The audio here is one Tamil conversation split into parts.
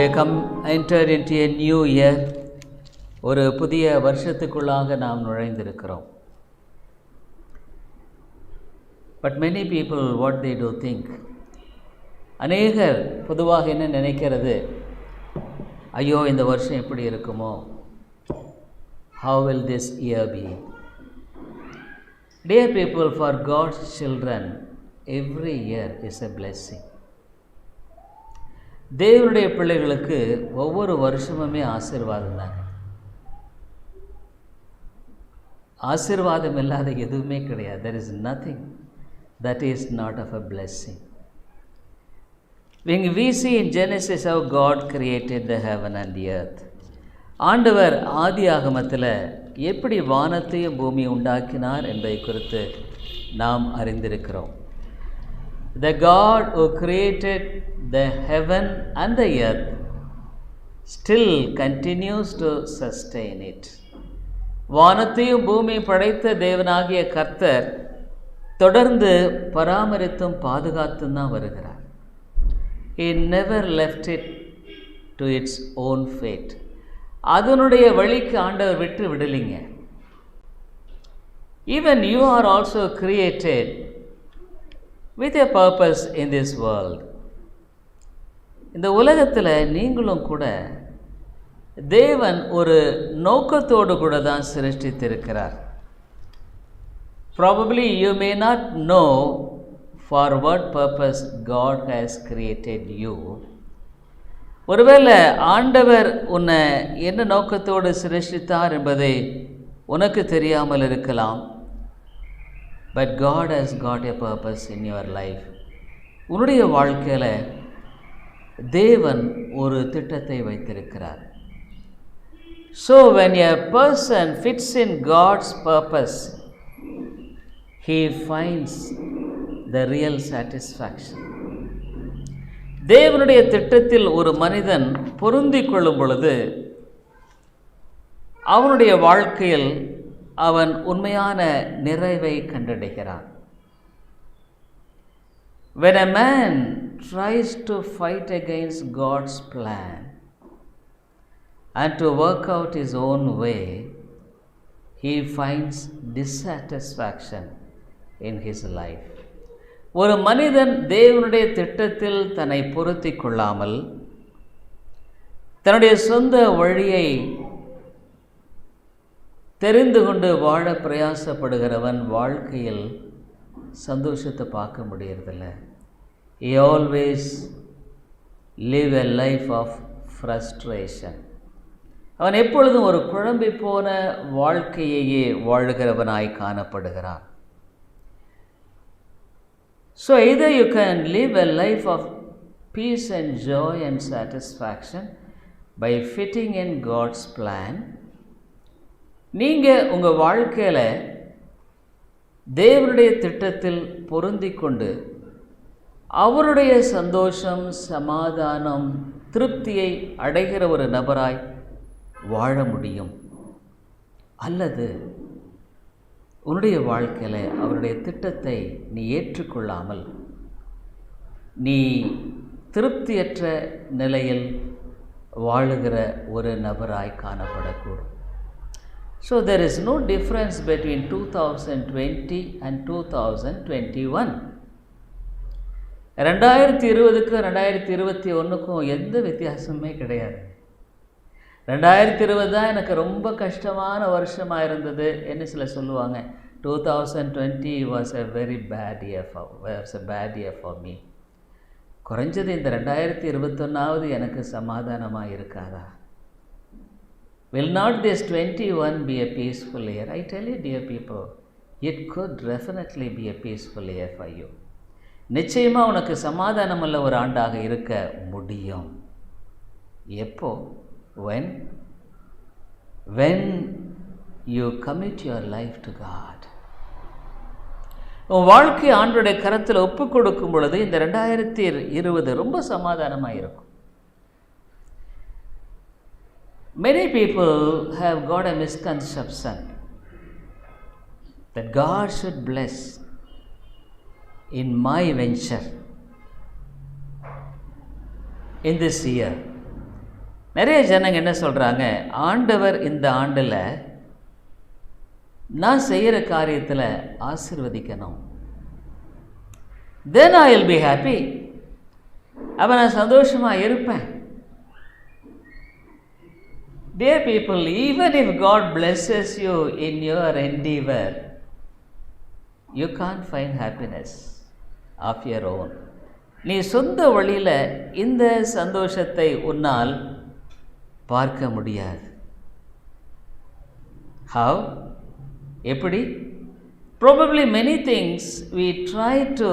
we have entered into a new year. ஒரு புதிய வருஷத்துக்குள்ளாக நாம் நுழைந்திருக்கிறோம். But many people, what they do think, அநேகர் பொதுவாக என்ன நினைக்கிறது, ஐயோ இந்த வருஷம் எப்படி இருக்குமோ, how will this year be? Dear people, for God's children, every year is a blessing. தேவனுடைய பிள்ளைகளுக்கு ஒவ்வொரு வருஷமுமே ஆசீர்வாதம் தாங்க. ஆசீர்வாதம் இல்லாத எதுவுமே கிடையாது. There is nothing that is not of a blessing. When we see in Genesis how God created the heaven and the earth, ஆண்டவர் ஆதி ஆகமத்தில் எப்படி வானத்தையும் பூமி உண்டாக்கினார் என்பதை குறித்து நாம் அறிந்திருக்கிறோம். The God who created the heaven and the earth still continues to sustain it. வானத்தையும் பூமியை படைத்த தேவனாகிய கர்த்தர் தொடர்ந்து பராமரித்தும் பாதுகாத்தும் தான் வருகிறார். He never left it to its own fate. அதனுடைய வழிக்கு ஆண்டவர் விட்டு விடலிங்க. Even you are also created with a purpose in this world. இந்த உலகத்தில் நீங்களும் கூட தேவன் ஒரு நோக்கத்தோடு கூட தான் சிருஷ்டித்திருக்கிறார். Probably you may not know for what purpose God has created you. ஒருவேளை ஆண்டவர் உன்னை என்ன நோக்கத்தோடு சிருஷ்டித்தார் என்பதை உனக்கு தெரியாமல் இருக்கலாம். But God has got a purpose in your life. உன்னுடைய வாழ்க்கையில் தேவன் ஒரு திட்டத்தை வைத்திருக்கிறார். So when a person fits in God's purpose, he finds the real satisfaction. தேவனுடைய திட்டத்தில் ஒரு மனிதன் பொருந்திக் கொள்ளும் பொழுது அவனுடைய வாழ்க்கையில் அவன் உண்மையான நிறைவை கண்டடைகிறான். When a man tries to fight against God's plan and to work out his own way, he finds dissatisfaction in his life. ஒரு மனிதன் தேவனுடைய திட்டத்தில் தன்னை பொருத்திக் கொள்ளாமல் தன்னுடைய சொந்த வழியை தெரிந்து கொண்டு வாழ பிரயாசப்படுகிறவன் வாழ்க்கையில் சந்தோஷத்தை பார்க்க முடியறதில்ல. He always live a life of frustration. அவன் எப்பொழுதும் ஒரு குழம்பி போன வாழ்க்கையையே வாழுகிறவனாய் காணப்படுகிறான். So either you can live a life of peace and joy and satisfaction by fitting in God's plan. நீங்கள் உங்கள் வாழ்க்கையில் தேவனுடைய திட்டத்தில் பொருந்தி கொண்டு அவருடைய சந்தோஷம், சமாதானம், திருப்தியை அடைகிற ஒரு நபராய் வாழ முடியும். அல்லது உன்னுடைய வாழ்க்கையில் அவருடைய திட்டத்தை நீ ஏற்றுக்கொள்ளாமல் நீ திருப்தியற்ற நிலையில் வாழுகிற ஒரு நபராய் காணப்படக்கூடும். So there is no difference between 2020 and 2021. 2020க்கும் 2021க்கும் எந்த வித்தியாசமே கிடையாது. 2020 தான் எனக்கு ரொம்ப கஷ்டமான வருஷமாக இருந்தது என்ன சில சொல்லுவாங்க. 2020 was a very bad year for me. குறைஞ்சது இந்த 2021வது எனக்கு சமாதானமாக இருக்காதா? Will not this 21 be a peaceful year? I tell you, dear people, it could definitely be a peaceful year for you. நிச்சயமாக உனக்கு சமாதானமுள்ள ஒரு ஆண்டாக இருக்க முடியும். எப்போ? When you commit your life to God. உன் வாழ்க்கை ஆண்டவருடைய கரத்தில் ஒப்பு கொடுக்கும் பொழுது இந்த 2020 ரொம்ப சமாதானமாக இருக்கும். Many people have got a misconception that God should bless in my venture in this year. நிறைய ஜனங்க என்ன சொல்கிறாங்க, ஆண்டவர் இந்த ஆண்டில் நான் செய்கிற காரியத்தில் ஆசீர்வதிக்கணும், then I will be happy, அப்போ நான் சந்தோஷமாக இருப்பேன். Dear people, even if God blesses you in your endeavor, you can't find happiness of your own. நீ சொந்த வழியில் இந்த சந்தோஷத்தை உன்னால் பார்க்க முடியாது. How? எப்படி? Probably many things we try to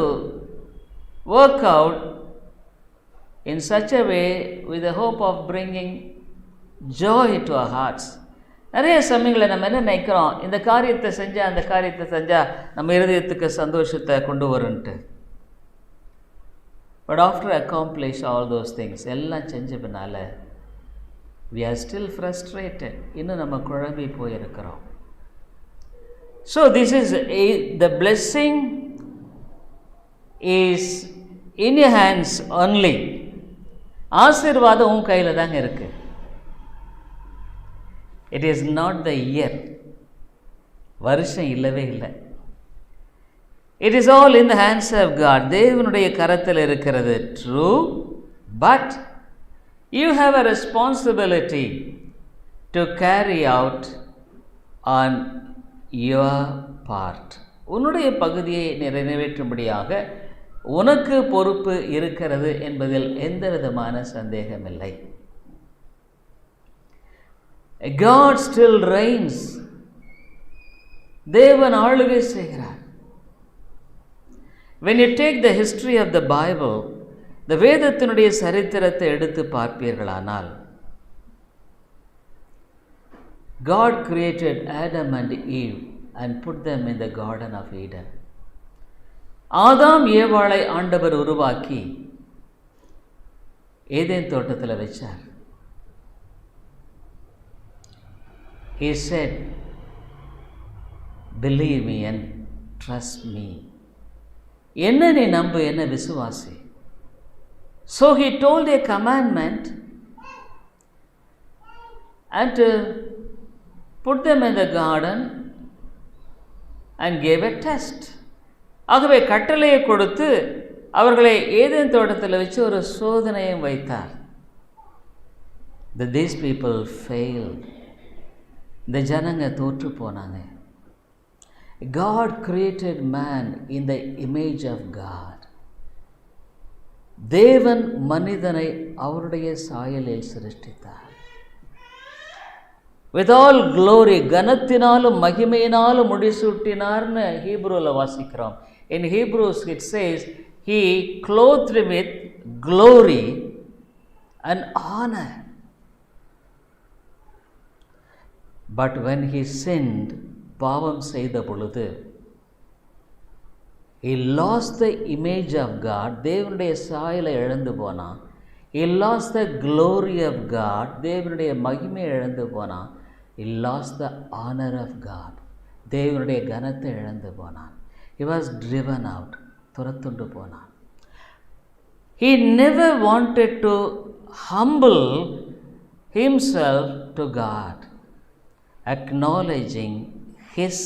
work out in such a way with the hope of bringing joy to our hearts. நிறைய சமயங்களில் நம்ம என்ன நினைக்கிறோம், இந்த காரியத்தை செஞ்சால் அந்த காரியத்தை செஞ்சால் நம்ம இருதயத்துக்கு சந்தோஷத்தை கொண்டு வரும்ன்ட்டு. But after accomplish all those things, எல்லாம் செஞ்ச பின்னால் we are still frustrated, இன்னும் நம்ம குழம்பி போயிருக்கிறோம். So this is the blessing is in your hands only. ஆசீர்வாதம் உன் கையில் தாங்க இருக்கு. It is not the year, வருஷம் இல்லவே இல்லை. It is all in the hands of God. தேவனுடைய கரத்தில் இருக்கிறது, true, but you have a responsibility to carry out on your part. உன்னுடைய பகுதியை நிறைவேற்றும்படியாக உனக்கு பொறுப்பு இருக்கிறது என்பதில் எந்த விதமான சந்தேகமில்லை. God still reigns. தேவன் ஆளுகை செய்கிறார். When you take the history of the Bible, the வேதத்தினுடைய சரித்திரத்தை எடுத்து பார்ப்பீர்களானால், God created Adam and Eve and put them in the Garden of Eden. ஆதாம் ஏவாளை ஆண்டவர் உருவாக்கி ஏதேன் தோட்டத்தில் வச்சார். He said, believe me and trust me. என்ன நீ நம்பு, என்ன விசுவாசி. So he told a commandment and put them in the garden and gave a test. ஆகவே கட்டளையை கொடுத்து அவர்களை ஏதேன் தோட்டத்தில் வச்சு ஒரு சோதனையும் வைத்தார். That these people failed. இந்த ஜனங்க தோற்று போனாங்க. God created man in the image of God. தேவன் மனிதனை அவருடைய சாயலில் சிருஷ்டித்தார். With all glory, கனத்தினாலும் மகிமையினாலும் முடிசூட்டினார்னு ஹீப்ரூல வாசிக்கிறோம். In Hebrews it says, he clothed with glory and honor. But when he sinned, பாவம் செய்த பொழுது, he lost the image of God. தேவனுடைய சாயலை இழந்து போனான். He lost the glory of God. தேவனுடைய மகிமையை இழந்து போனான். He lost the honor of God. தேவனுடைய கனத்தை இழந்து போனான். He was driven out. துரத்துண்டு போனான். He never wanted to humble himself to God, acknowledging his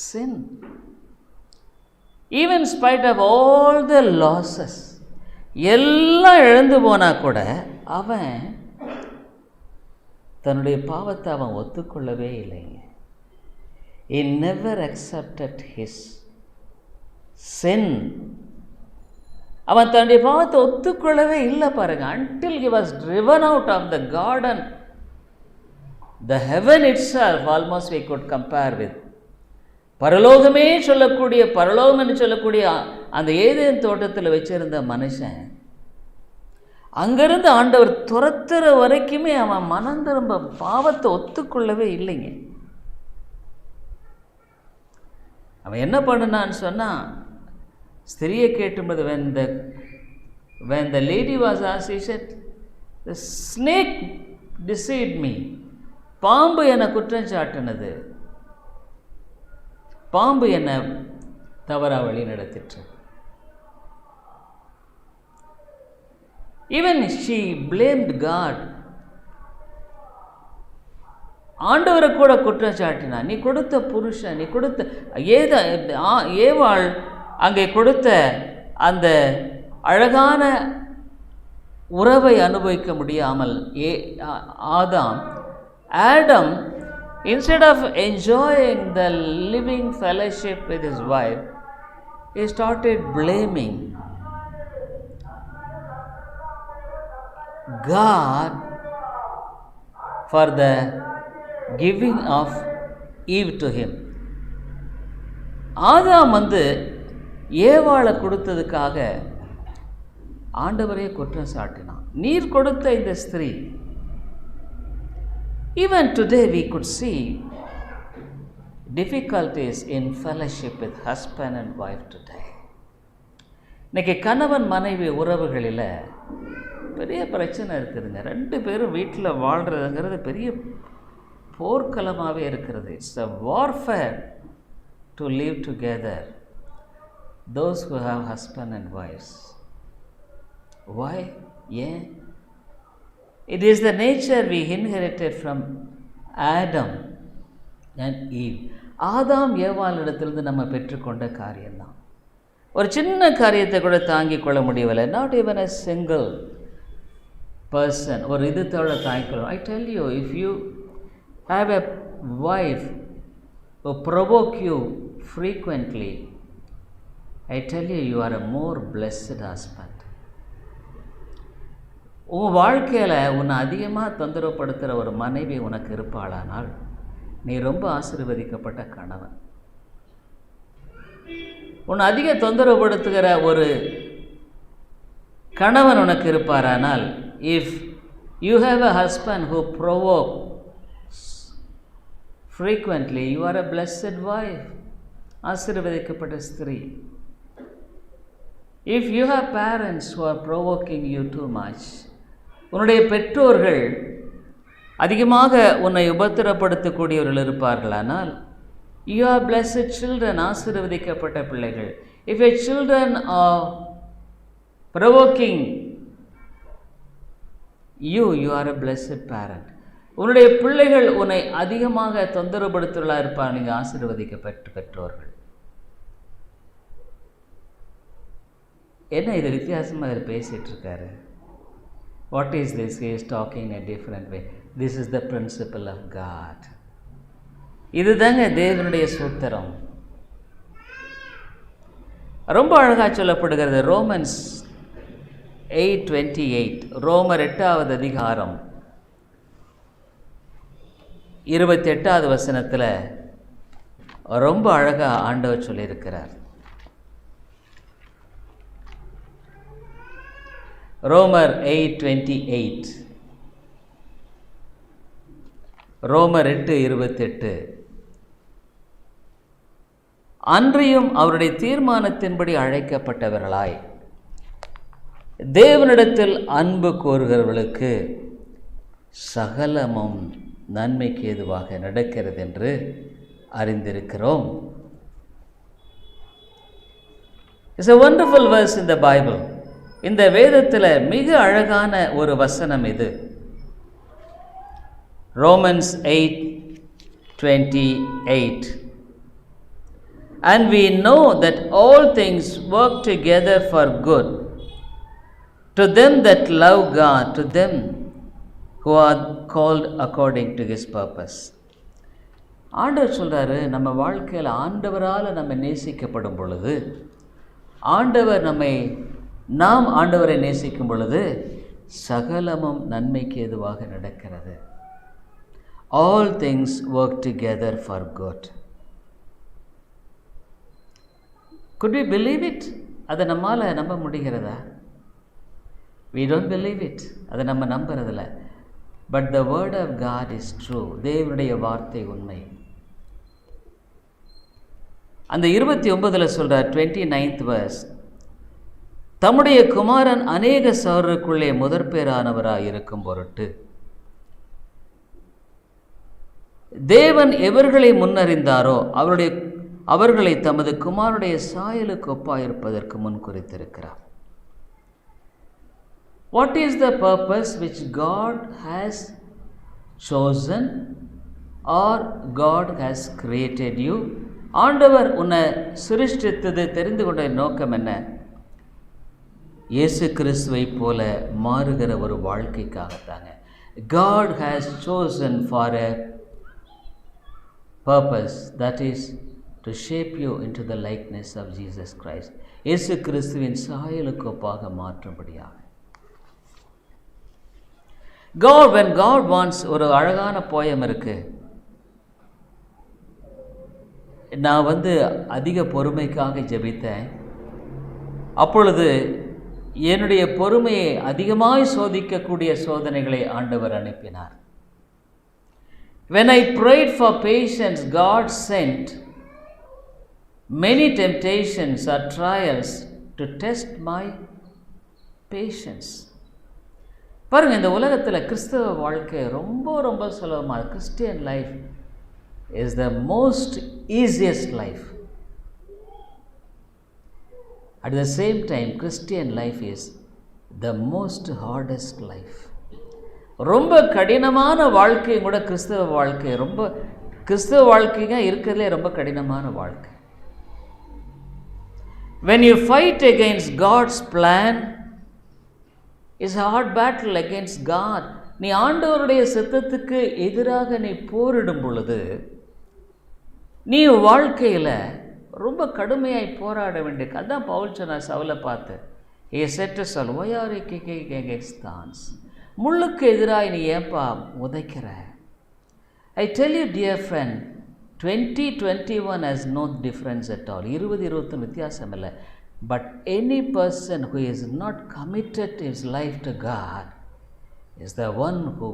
sin. Even in spite of all the losses, எல்லாம் இழந்து போனா கூட அவன் தன்னுடைய பாவத்தை அவன் ஒத்துக்கொள்ளவே இல்லைங்க. He never accepted his sin. அவன் தன்னுடைய பாவத்தை ஒத்துக்கொள்ளவே இல்லை பாருங்க. Until he was driven out of the garden, the heaven itself almost we could compare with. பரலோகமே சொல்லக்கூடிய, பரலோகம் என்று சொல்லக்கூடிய அந்த ஏதேன் தோட்டத்தில் வச்சிருந்த மனுஷன், அங்கிருந்து ஆண்டவர் துரத்துற வரைக்குமே அவன் மனம் திரும்ப பாவத்தை ஒத்துக்கொள்ளவே இல்லைங்க. அவன் என்ன பண்ணுனான்னு சொன்னால், ஸ்திரியை கேட்டும்போது when the lady was asked, he said, the snake deceived me. பாம்பு என்னை குற்றம் சாட்டினது, பாம்பு என்னை தவறா வழி நடத்திற்று. Even she blamed God ஆண்டவரை கூட குற்றம் சாட்டினான். நீ கொடுத்த புருஷன், நீ கொடுத்த ஏவாள் அங்கே கொடுத்த அந்த அழகான உறவை அனுபவிக்க முடியாமல் Adam instead of enjoying the living fellowship with his wife, he started blaming God for the giving of Eve to him. ஆதாம் ஏவாளை கொடுத்ததுக்காக ஆண்டவரே குற்றம் சாட்டினான். நீர் கொடுத்த இந்த ஸ்திரீ. Even today we could see difficulties in fellowship with husband and wife today. இன்னைக்கு கணவன் மனைவி உறவுகளில் பெரிய பிரச்சனை இருக்குதுங்க. 2 பேரும் வீட்டில் வாழ்கிறதுங்கிறது பெரிய போர்க்களமாகவே இருக்கிறது. It's a warfare to live together, those who have husband and wives. Why? ஏன்? It is the nature we inherited from Adam and Eve. ஆதாம் ஏவாளிடத்திலிருந்து நம்ம பெற்றுக்கொண்ட காரியம்தான். ஒரு சின்ன காரியத்தை கூட தாங்கிக் கொள்ள முடியவில்லை. Not even a single person ஒரு இதுத்தோட தாங்கிக்கொள்ளும். I tell you, if you have a wife who provoke you frequently, I tell you, you are a more blessed husband. உன் வாழ்க்கையில் உன்னை அதிகமாக தொந்தரவுப்படுத்துகிற ஒரு மனைவி உனக்கு இருப்பாளானால் நீ ரொம்ப ஆசீர்வதிக்கப்பட்ட கணவன். உன்னை அதிக தொந்தரவுப்படுத்துகிற ஒரு கணவன் உனக்கு இருப்பாரானால், if you have a husband who provokes frequently, you are a blessed wife, ஆசீர்வதிக்கப்பட்ட ஸ்திரீ. If you have parents who are provoking you too much, உன்னுடைய பெற்றோர்கள் அதிகமாக உன்னை உபத்திரப்படுத்தக்கூடியவர்கள் இருப்பார்களானால், யூ ஆர் பிளெஸ்ஸட் சில்ட்ரன், ஆசீர்வதிக்கப்பட்ட பிள்ளைகள். If a children are provoking you are a blessed parent. உன்னுடைய பிள்ளைகள் உன்னை அதிகமாக தொந்தரவுப்படுத்துவர்களாக இருப்பார், நீங்கள் ஆசீர்வதிக்கப்பட்ட பெற்றோர்கள். என்ன இது வித்தியாசமாக இதில் பேசிகிட்டு இருக்காரு? What is this? He is talking in a different way. This is the principle of God. இதுதாங்க தேவனுடைய சூத்திரம். ரொம்ப அழகாக சொல்லப்படுகிறது. ரோமன்ஸ் 8:28, ரோமர் 8வது அதிகாரம் 28வது வசனத்தில் ரொம்ப அழகாக ஆண்டவர் சொல்லியிருக்கிறார். ரோமர் 8:28, ரோமர் 8:28, அன்றியும் அவருடைய தீர்மானத்தின்படி அழைக்கப்பட்டவர்களாய் தேவனிடத்தில் அன்பு கோருகிறவர்களுக்கு சகலமும் நன்மைக்கு ஏதுவாக நடக்கிறது என்று அறிந்திருக்கிறோம். It's a wonderful verse in the Bible. இந்த வேதத்தில் மிக அழகான ஒரு வசனம் இது. Romans 8:28, and we know that all things work together for good to them that love God, to them who are called according to his purpose. ஆண்டவர் சொல்கிறாரு, நம்ம வாழ்க்கையில் ஆண்டவரால் நம்ம நேசிக்கப்படும் பொழுது, நாம் ஆண்டவரை நேசிக்கும் பொழுது சகலமும் நன்மைக்கு ஏதுவாக நடக்கிறது. All things work together for good. Could we believe it? அதை நம்மால் நம்ப முடிகிறதா? We don't believe it. அதை நம்ம நம்புறதில்ல. But the word of God is true. தேவனுடைய வார்த்தை உண்மை. அந்த 29 சொல்கிறார், 29th verse, தம்முடைய குமாரன் அநேக சகோதரருக்குள்ளே முதற்பேரானவராய் இருக்கும் பொருட்டு தேவன் எவர்களை முன்னறிந்தாரோ அவர்களை தமது குமாரனுடைய சாயலுக்கு ஒப்பாயிருப்பதற்கு முன் குறித்திருக்கிறார். What is the purpose which God has chosen or God has created you? ஆண்டவர் உன்னை சிருஷ்டித்தது தெரிந்து கொண்ட நோக்கம் என்ன? இயேசு கிறிஸ்துவை போல மாறுகிற ஒரு வாழ்க்கைக்காகத்தாங்க. God has chosen for a purpose, that is to shape you into the likeness of Jesus Christ. இயேசு கிறிஸ்துவின் சாயலுக்கு ஒப்பாக மாற்றும்படியாக. when God wants, ஒரு அழகான போயம் இருக்கு. நான் அதிக பொறுமைக்காக ஜெபித்தேன். அப்பொழுது என்னுடைய பொறுமையை அதிகமாய் சோதிக்கக்கூடிய சோதனைகளை ஆண்டவர் அனுப்பினார். When I prayed for patience, God sent many temptations or trials to test my patience. பாருங்க, இந்த உலகத்தில் கிறிஸ்தவ வாழ்க்கை ரொம்ப சுலபமாக. Christian life is the most easiest life. At the same time, Christian life is the most hardest life. ரொம்ப கடினமான வாழ்க்கை கூட கிறிஸ்தவ வாழ்க்கை. கிறிஸ்தவ வாழ்க்கைங்க இருக்கிறதுலே ரொம்ப கடினமான வாழ்க்கை. When you fight against God's plan, is a hard battle against God. நீ ஆண்டவருடைய சித்தத்துக்கு எதிராக நீ போரிடும் பொழுது நீ வாழ்க்கையில் ரொம்ப கடுமையாய் போராட வேண்டிய. அதான் பவுல் சொன்னார் சவுலை பார்த்து, ஏ செட்டு சொல் ஒயாரி கேஸ்தான்ஸ், முள்ளுக்கு எதிராக நீ ஏப்பா உதைக்கிற? I tell you dear friend, 2021 has no difference at all. 2021 வித்தியாசம் இல்லை. But any person who is not committed his life to God is the one who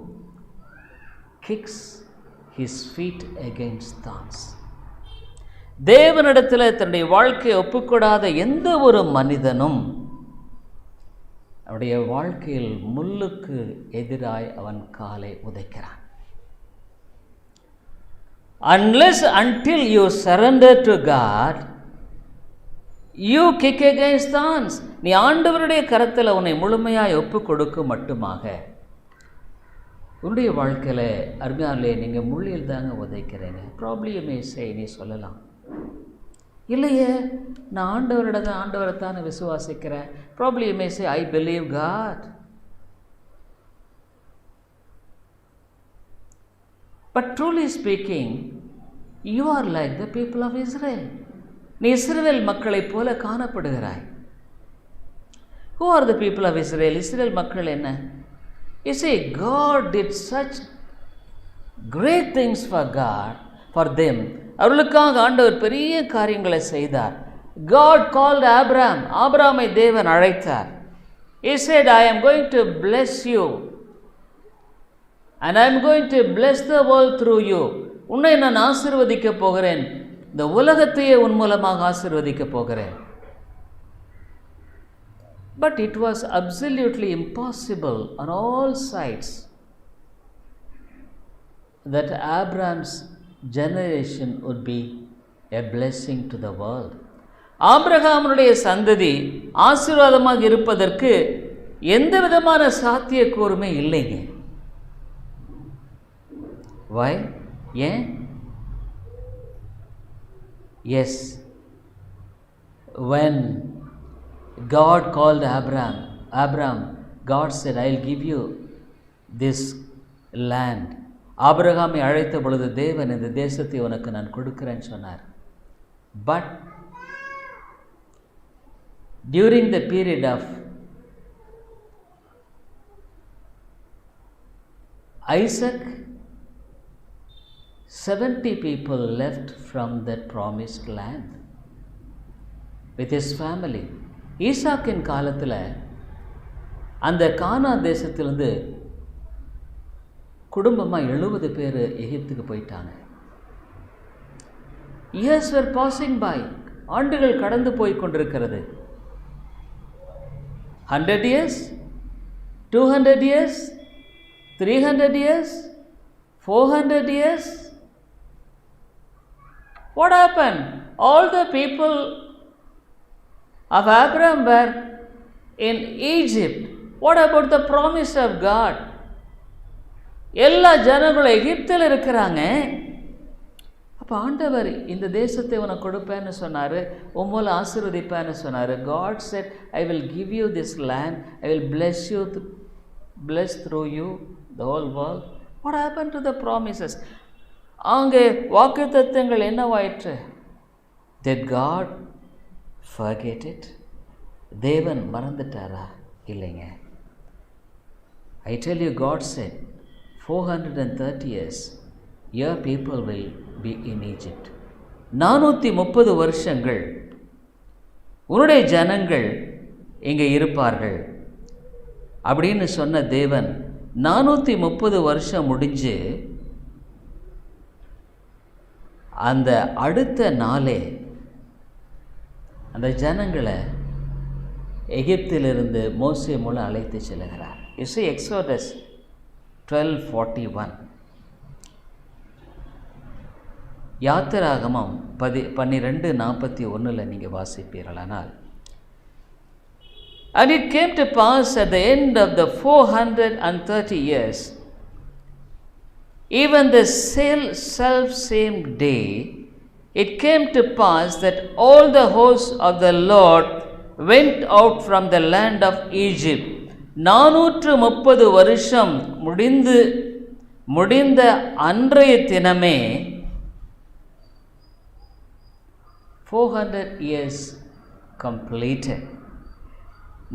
kicks his feet against thorns. தேவனிடத்தில் தன்னுடைய வாழ்க்கையை ஒப்புக்கூடாத எந்த ஒரு மனிதனும் அவனுடைய வாழ்க்கையில் முள்ளுக்கு எதிராய் அவன் காலை உதைக்கிறான். Until you surrender to God, you kick against thorns. நீ ஆண்டவருடைய கரத்தில் உன்னை முழுமையாய் ஒப்பு கொடுக்கும் மட்டுமாக உன்னுடைய வாழ்க்கையில் அருமையாலே நீங்கள் முள்ளில் தாங்க உதைக்கிறீங்க. ப்ராப்ளம் யூ மே சே, நீ சொல்லலாம், இல்லையே நான் ஆண்டவரை தான் விசுவாசிக்கிறேன். Problem you may say, I believe God. But truly speaking, you are like the people of Israel. நீ இஸ்ரவேல் மக்களைப் போல காணப்படுகிறாய். Who are the people of Israel? இஸ்ரவேல் மக்கள் என்ன? You see, God did such great things for them. அவர்களுக்காக ஆண்டவர் பெரிய காரியங்களை செய்தார். God called Abraham. ஆபிரகாமை தேவன் அழைத்தார். He said, I am going to bless you and I am going to bless the world through you. உன்னை நான் ஆசீர்வதிக்க போகிறேன், இந்த உலகத்தையே உன் மூலமாக ஆசீர்வதிக்க போகிறேன். But it was absolutely impossible on all sides that Abraham's generation would be a blessing to the world. ஆபிரகாமுடைய சந்ததி ஆசீர்வாதமாக இருப்பதற்கு எந்த விதமான சாத்தியக்கூறுமே இல்லைங்க. Why? ஏன்? Yes, when God called Abraham, God said, I will give you this land. ஆபிரகாமை அழைத்த பொழுது தேவன் இந்த தேசத்தை உனக்கு நான் கொடுக்கிறேன்னு சொன்னார். But during the period of Isaac, 70 people left from that promised land with his family. ஈசாக்கின் காலத்தில் அந்த கானா தேசத்திலிருந்து குடும்பமாக 70 பேர் எகிப்துக்கு போயிட்டாங்க. Years were passing by. ஆண்டுகள் கடந்து போய் கொண்டிருக்கிறது. 100 years, 200 years, 300 years, 400 years. What happened? All the people of Abraham were in Egypt. What about the promise of God? எல்லா ஜனங்களும் எகிப்தில் இருக்கிறாங்க. அப்போ ஆண்டவர் இந்த தேசத்தை உனக்கு கொடுப்பேன்னு சொன்னார், உம்மோல ஆசீர்வதிப்பேன்னு சொன்னார். God said, I will give you this land, I will bless through you the whole world. What happened to the promises? அங்கே வாக்குத்தத்தங்கள் என்னவாயிற்று? Did God forget it? தேவன் மறந்துட்டாரா? இல்லைங்க. I tell you, God said 430 years your people will be in Egypt. 430 வருஷங்கள் உன்னுடைய ஜனங்கள் இங்கே இருப்பார்கள் அப்படின்னு சொன்ன தேவன் 430 வருஷம் முடிஞ்சு அந்த அடுத்த நாளே அந்த ஜனங்களை எகிப்திலிருந்து மோசே மூலம் அழைத்து செல்கிறார். You see Exodus 12:41. யாத்திராகமம் 12:41 நீங்கள் வாசிப்பீர்களானால், And it came to pass at the end of the 430 years, even the self-same day, it came to pass that all the hosts of the Lord went out from the land of Egypt. 430 வருஷம் முடிந்த அன்றைய தினமே 400 years completed.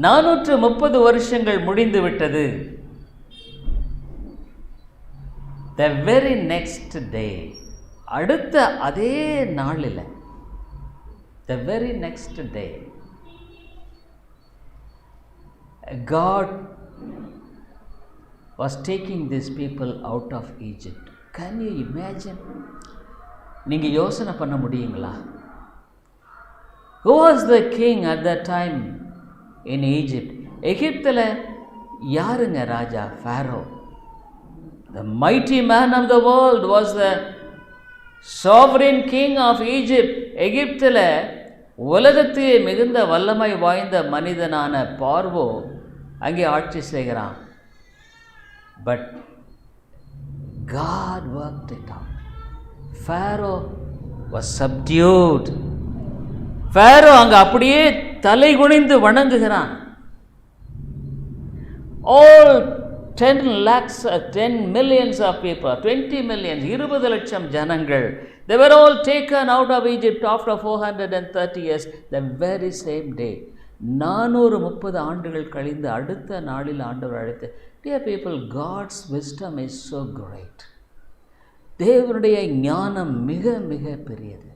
430 வருஷங்கள் முடிந்து விட்டது. The very next day, அடுத்த அதே நாளில், the very next day, God was taking these people out of Egypt. Can you imagine? நீங்கள் யோசனை பண்ண முடியுங்களா? Who was the king at that time in Egypt? எகிப்தில் யாருங்க ராஜா? Pharaoh. The mighty man of the world was the sovereign king of Egypt. எகிப்தில் உலகத்தையே மிகுந்த வல்லமை வாய்ந்த மனிதனான பார்வோ அங்கே ஆட்சி செய்கிறான். But God worked it out. Pharaoh was subdued. Pharaoh அங்கே அப்படியே தலை குனிந்து வணங்குகிறான். All 10 millions of people, 20 millions, 20 லட்சம் ஜனங்கள், they were all taken out of Egypt after 430 years, the very same day. 430 ஆண்டுகள் கழிந்து அடுத்த நாளில் ஆண்டவர் அழைத்து, dear people, God's wisdom is so great. தேவனுடைய ஞானம் மிக மிக பெரியது.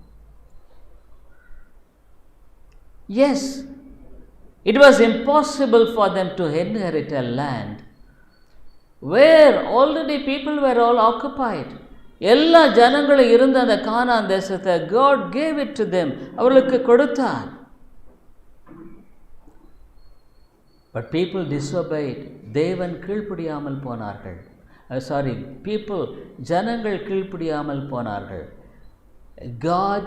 Yes, it was impossible for them to inherit a land where already people were all occupied. எல்லா ஜனங்களும் இருந்த அந்த கானான் தேசத்தை God gave it to them. அவர்களுக்கு கொடுத்தார். But people disobeyed. தேவன் கீழ்ப்படியாமல் போனார்கள். ஜனங்கள் கீழ்ப்படியாமல் போனார்கள். God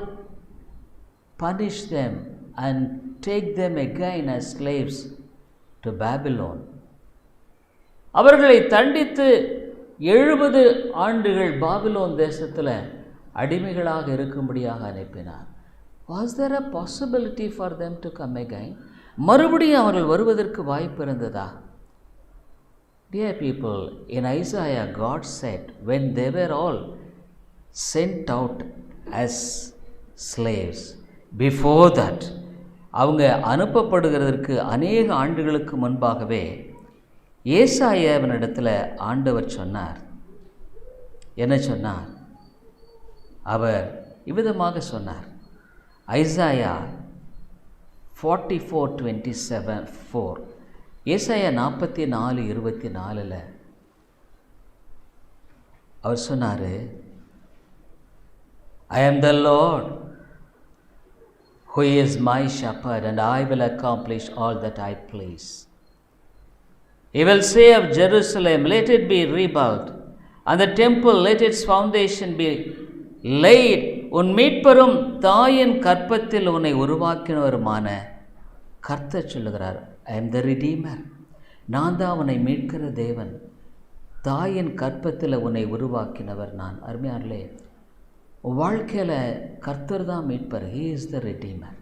punished them and take them again as slaves to Babylon. அவர்களை தண்டித்து 70 ஆண்டுகள் பாபிலோன் தேசத்தில் அடிமைகளாக இருக்கும்படியாக அனுப்பினார். Was there a possibility for them to come again? மறுபடியும் அவர்கள் வருவதற்கு வாய்ப்பு இருந்ததா? Dear people, in Isaiah, God said, when they were all sent out as slaves, before that, அவங்க அனுப்பப்படுகிறதற்கு அநேக ஆண்டுகளுக்கு முன்பாகவே ஏசாயாவினிடத்தில் ஆண்டவர் சொன்னார். என்ன சொன்னார்? அவர் இவ்விதமாக சொன்னார். ஐசாயா 44:27-4, ஏசாயா 44:24 அவர் சொன்னார், I am the Lord who is my shepherd, and I will accomplish all that I please. He will say of Jerusalem, let it be rebuilt, and the temple, let its foundation be laid. உன் மீட்பரும் தாயின் கற்பத்தில் உன்னை உருவாக்கினவருமான கர்த்தர் சொல்லுகிறார், I am the Redeemer. நான் தான் அவனை மீட்கிற தேவன். தாயின் கற்பத்தில் உன்னை உருவாக்கினவர் நான். அருமையானே, வாழ்க்கையில் கர்த்தர் தான் மீட்பர். He is the redeemer.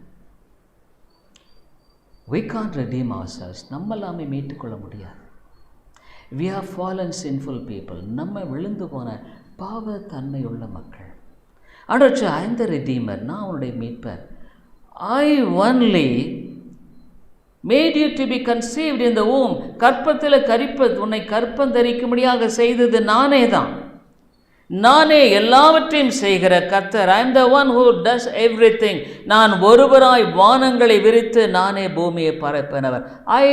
We can't redeem ourselves. நம்ம எல்லாமே மீட்டுக்கொள்ள முடியாது. We are fallen sinful people. நம்ம விழுந்து போன பாவ தன்மையுள்ள மக்கள். ஆண்டவர், I am the redeemer. நான் உன்னுடைய மீட்பர். I only made you to be conceived in the womb. கற்பத்தில் உன்னை கற்பந்தரிக்கும்படியாக செய்தது நானே தான். நானே எல்லாவற்றையும் செய்கிற கர்த்தர். I am the one who does everything. நான் ஒருவராய் வானங்களை விரித்து நானே பூமியை பரப்பினவர். I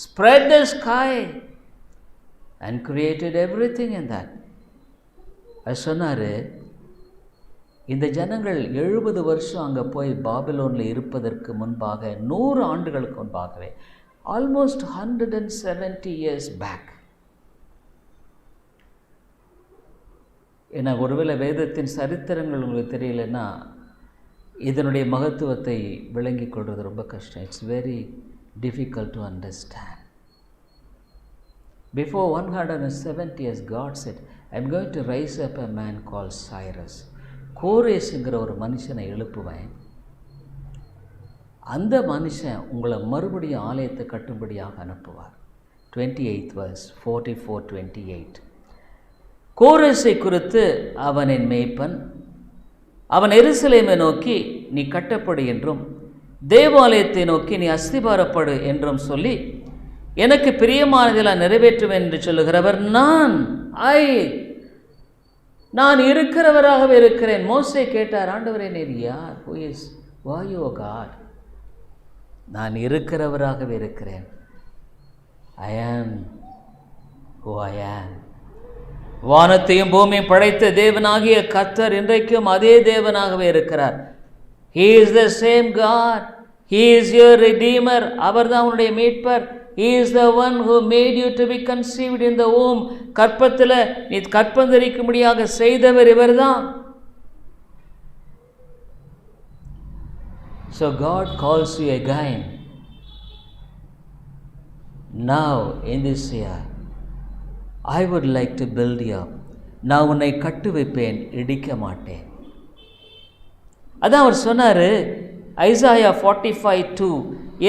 spread the sky and created everything in that. அது சொன்னார், இந்த ஜனங்கள் 70 வருஷம் அங்கே போய் பாபிலோனில் இருப்பதற்கு முன்பாக, 100 ஆண்டுகளுக்கு முன்பாகவே, ஆல்மோஸ்ட் 170 years பேக். ஏன்னா ஒருவேளை வேதத்தின் சரித்திரங்கள் உங்களுக்கு தெரியலன்னா இதனுடைய மகத்துவத்தை விளங்கி கொள்வது ரொம்ப கஷ்டம். It's very difficult to understand. Before 170 years God said, I am going to raise up a man called Cyrus. கோரேஸுங்கிற ஒரு மனுஷனை எழுப்புவேன். அந்த மனுஷன் உங்களை மறுபடியும் ஆலயத்தை கட்டும்படியாக அனுப்புவார். 28th verse 44-28. கோரேசை குறித்து, அவன் என் மேய்ப்பன், அவன் எருசலேமை நோக்கி நீ கட்டப்படு என்றும் தேவாலயத்தை நோக்கி நீ அஸ்திபாரப்படு என்றும் சொல்லி எனக்கு பிரியமானதெல்லாம் நிறைவேற்றுவேன் என்று சொல்லுகிறவர் நான் இருக்கிறவராகவே இருக்கிறேன். மோசே கேட்டார், ஆண்டவரே நீர் யார்? Who is you, O God? நான் இருக்கிறவராகவே இருக்கிறேன். I am who I am. வானத்தையும் பூமியும் படைத்த தேவனாகிய கர்த்தர் இன்றைக்கும் அதே தேவனாகவே இருக்கிறார். He is the same God. He is your redeemer. அவர் தான் உன்னுடைய மீட்பர். He is the one who made you to be conceived in the womb. கற்பத்தில் நீ கற்பந்தரிக்கும்படியாக செய்தவர் இவர்தான். So God calls you again. Now in this year, I would like to build you up. நான் உன்னை கட்டு வைப்பேன், இடிக்க மாட்டேன். அதான் அவர் சொன்னார் ஐசாயா 45:2,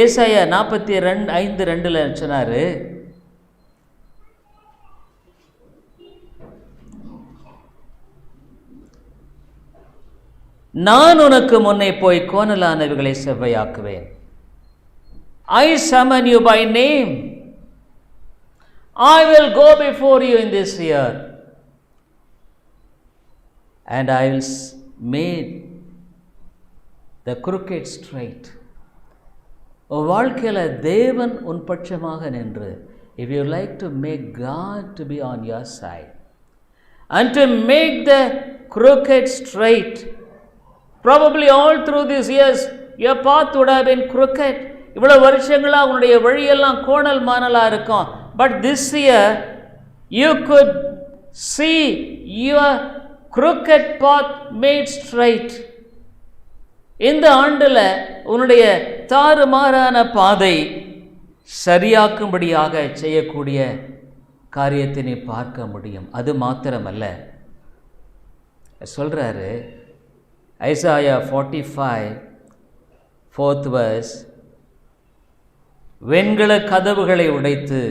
ஏசாயா 45:2 சொன்னார், நான் உனக்கு முன்னே போய் கோணலானவைகளை செவ்வையாக்குவேன். I summon you by name. I will go before you in this year and I will make the crooked straight. வாழ்க்கையில் தேவன் உன் பட்சமாக நின்று, if you like to make God to be on your side and to make the crooked straight, probably all through these years your path would have been crooked. இவ்வளவு வருஷங்களா உன்னுடைய வழியெல்லாம் கோணல் மானலாக இருக்கும். But this year you could see your crooked path made straight. இந்த ஆண்டில் உன்னுடைய தாறுமாறான பாதை சரியாக்கும்படியாக செய்யக்கூடிய காரியத்தை நீ பார்க்க முடியும். அது மாத்திரமல்ல, சொல்றாரு ஐசாயா 45 4th verse, வெண்கல கதவுகளை உடைத்து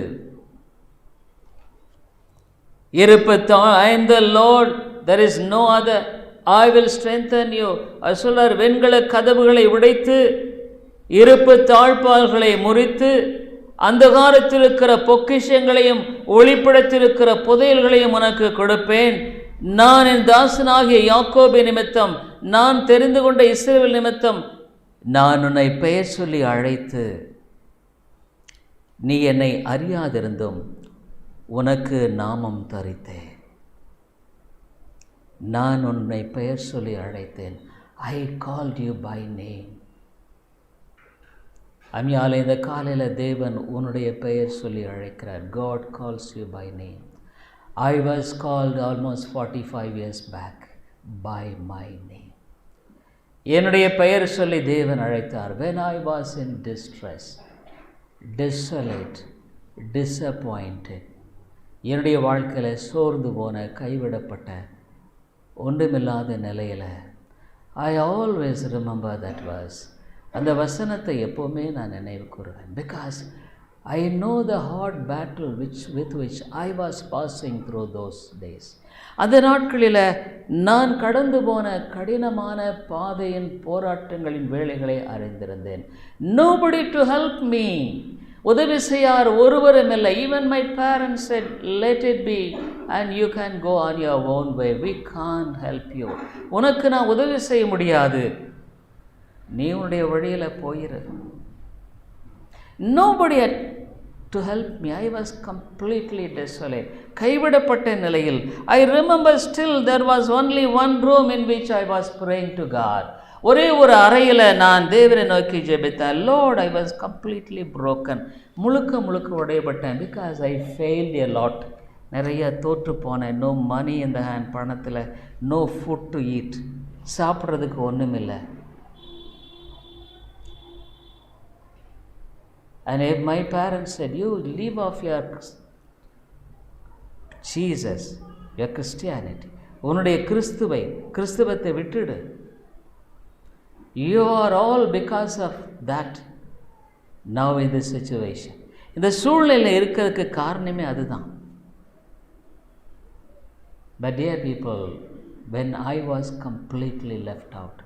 I am the Lord, there is no other, I will strengthen you. அது சொல்றார், வெண்கல கதவுகளை உடைத்து இருப்பு தாழ்பால்களை முறித்து அந்தகாரத்தில் இருக்கிற பொக்கிஷங்களையும் ஒளிப்படத்திருக்கிற புதையல்களையும் உனக்கு கொடுப்பேன். நான் என் தாசனாகிய யாக்கோபு நிமித்தம், நான் தெரிந்து கொண்ட இஸ்ரவேல் நிமித்தம் நான் உன்னை பெயர் சொல்லி அழைத்து, நீ என்னை அறியாதிருந்தும் உனக்கு நாமம் தரித்தேன். நான் உன்னை பெயர் சொல்லி அழைத்தேன். I called you by name. அம்மையாலே இந்த காலையில் தேவன் உன்னுடைய பெயர் சொல்லி அழைக்கிறார். God calls you by name. I was called almost 45 years back by my name. என்னுடைய பெயர் சொல்லி தேவன் அழைத்தார். When I was in distress, desolate, disappointed, என்னுடைய வாழ்க்கையில் சோர்ந்து போன கைவிடப்பட்ட ஒன்றுமில்லாத நிலையில் I always remember that was. அந்த வசனத்தை எப்போவுமே நான் நினைவு கூறுவேன். Because I know the hard battle with which I was passing through those days. அந்த நாட்களில் நான் கடந்து போன கடினமான பாதையின் போராட்டங்களின் வேளைகளை அறிந்திருந்தேன். Nobody to help me. உதவி செய்யார் ஒருவரும் இல்லை. Even my parents said let it be and you can go on your own way. We can't help you. உனக்கு நான் உதவி செய்ய முடியாது, நீ உன்னுடைய வழியில் போயிரு. Nobody to help me. I was completely desolate. கைவிடப்பட்ட நிலையில் I remember still there was only one room in which I was praying to God. ஒரே ஒரு அறையில் நான் தேவனை நோக்கி ஜெபித்தேன். Lord, I was completely broken. முழுக்க உடையப்பட்டேன். Because I failed a lot. நிறைய தோற்று போனேன். No money in the hand. பணத்தில் no food to eat. சாப்பிட்றதுக்கு ஒன்றும் இல்லை. And if my parents said, you leave off your Jesus, your Christianity, உன்னுடைய கிறிஸ்துவத்தை விட்டுடு. You are all because of that now in this situation. இந்த சூழ்நிலையில் இருக்கிறதுக்கு காரணமே அதுதான். But dear people, when I was completely left out,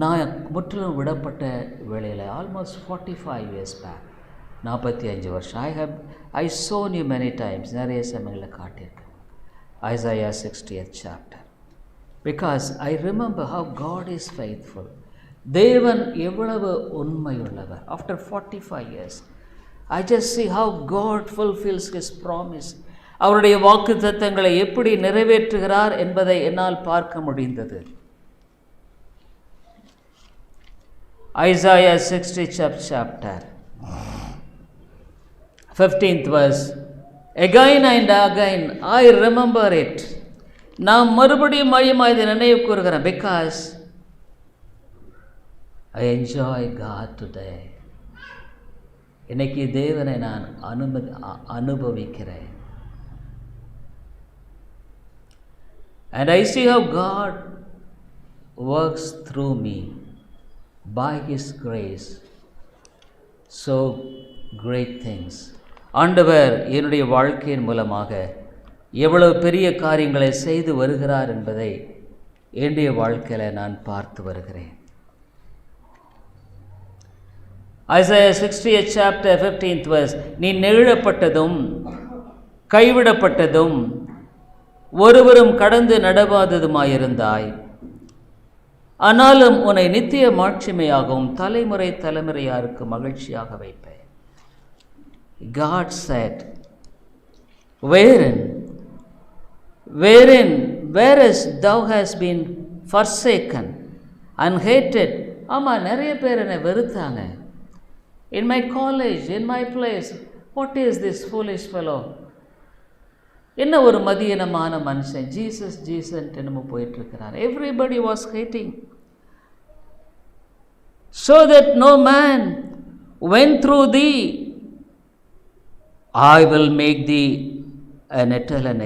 நான் முற்றிலும் விடப்பட்ட வேளையில் ஆல்மோஸ்ட் 45 years பேக், 45 வருஷம். I shown you many times, நிறைய சமயங்களில் காட்டியிருக்கேன். Isaiah 60th chapter. Because I remember how God is faithful. தேவன் எவ்வளவு உண்மையுள்ளவர். After 45 years I just see how God fulfills his promise. அவருடைய வாக்குத்தத்தங்களை எப்படி நிறைவேற்றுகிறார் என்பதை என்னால் பார்க்க முடிந்தது. Isaiah 60th chapter, 15th verse. Again and again I remember it. நான் மறுபடியும் இதை நினைவு கூறுகிறேன். Because I enjoy God today. இன்னைக்கு தேவனை நான் அனுபவிக்கிறேன். And I see how God works through me. By his grace, so great things. ஆண்டவர் என்னுடைய வாழ்க்கையின் மூலமாக எவ்வளவு பெரிய காரியங்களை செய்து வருகிறார் என்பதை என்னுடைய வாழ்க்கையில் நான் பார்த்து வருகிறேன். Isaiah 60th chapter 15th verse. நீ நெகிழப்பட்டதும் கைவிடப்பட்டதும் ஒருவரும் கடந்து நடவாததுமாயிருந்தாய். ஆனாலும் உன்னை நித்திய மாட்சிமையாகவும் தலைமுறையாருக்கு மகிழ்ச்சியாக வைப்பேன். God said, whereas thou hast been forsaken and hated. ஆமாம், நிறைய பேர் என்னை வெறுத்தாங்க. In my college, in my place, what is this foolish fellow? என்ன ஒரு மதியனமான மனுஷன், ஜீசஸ் என்னமோ போயிட்டுருக்கிறார். Everybody was hating. So that no man went through thee, I will make thee an eternal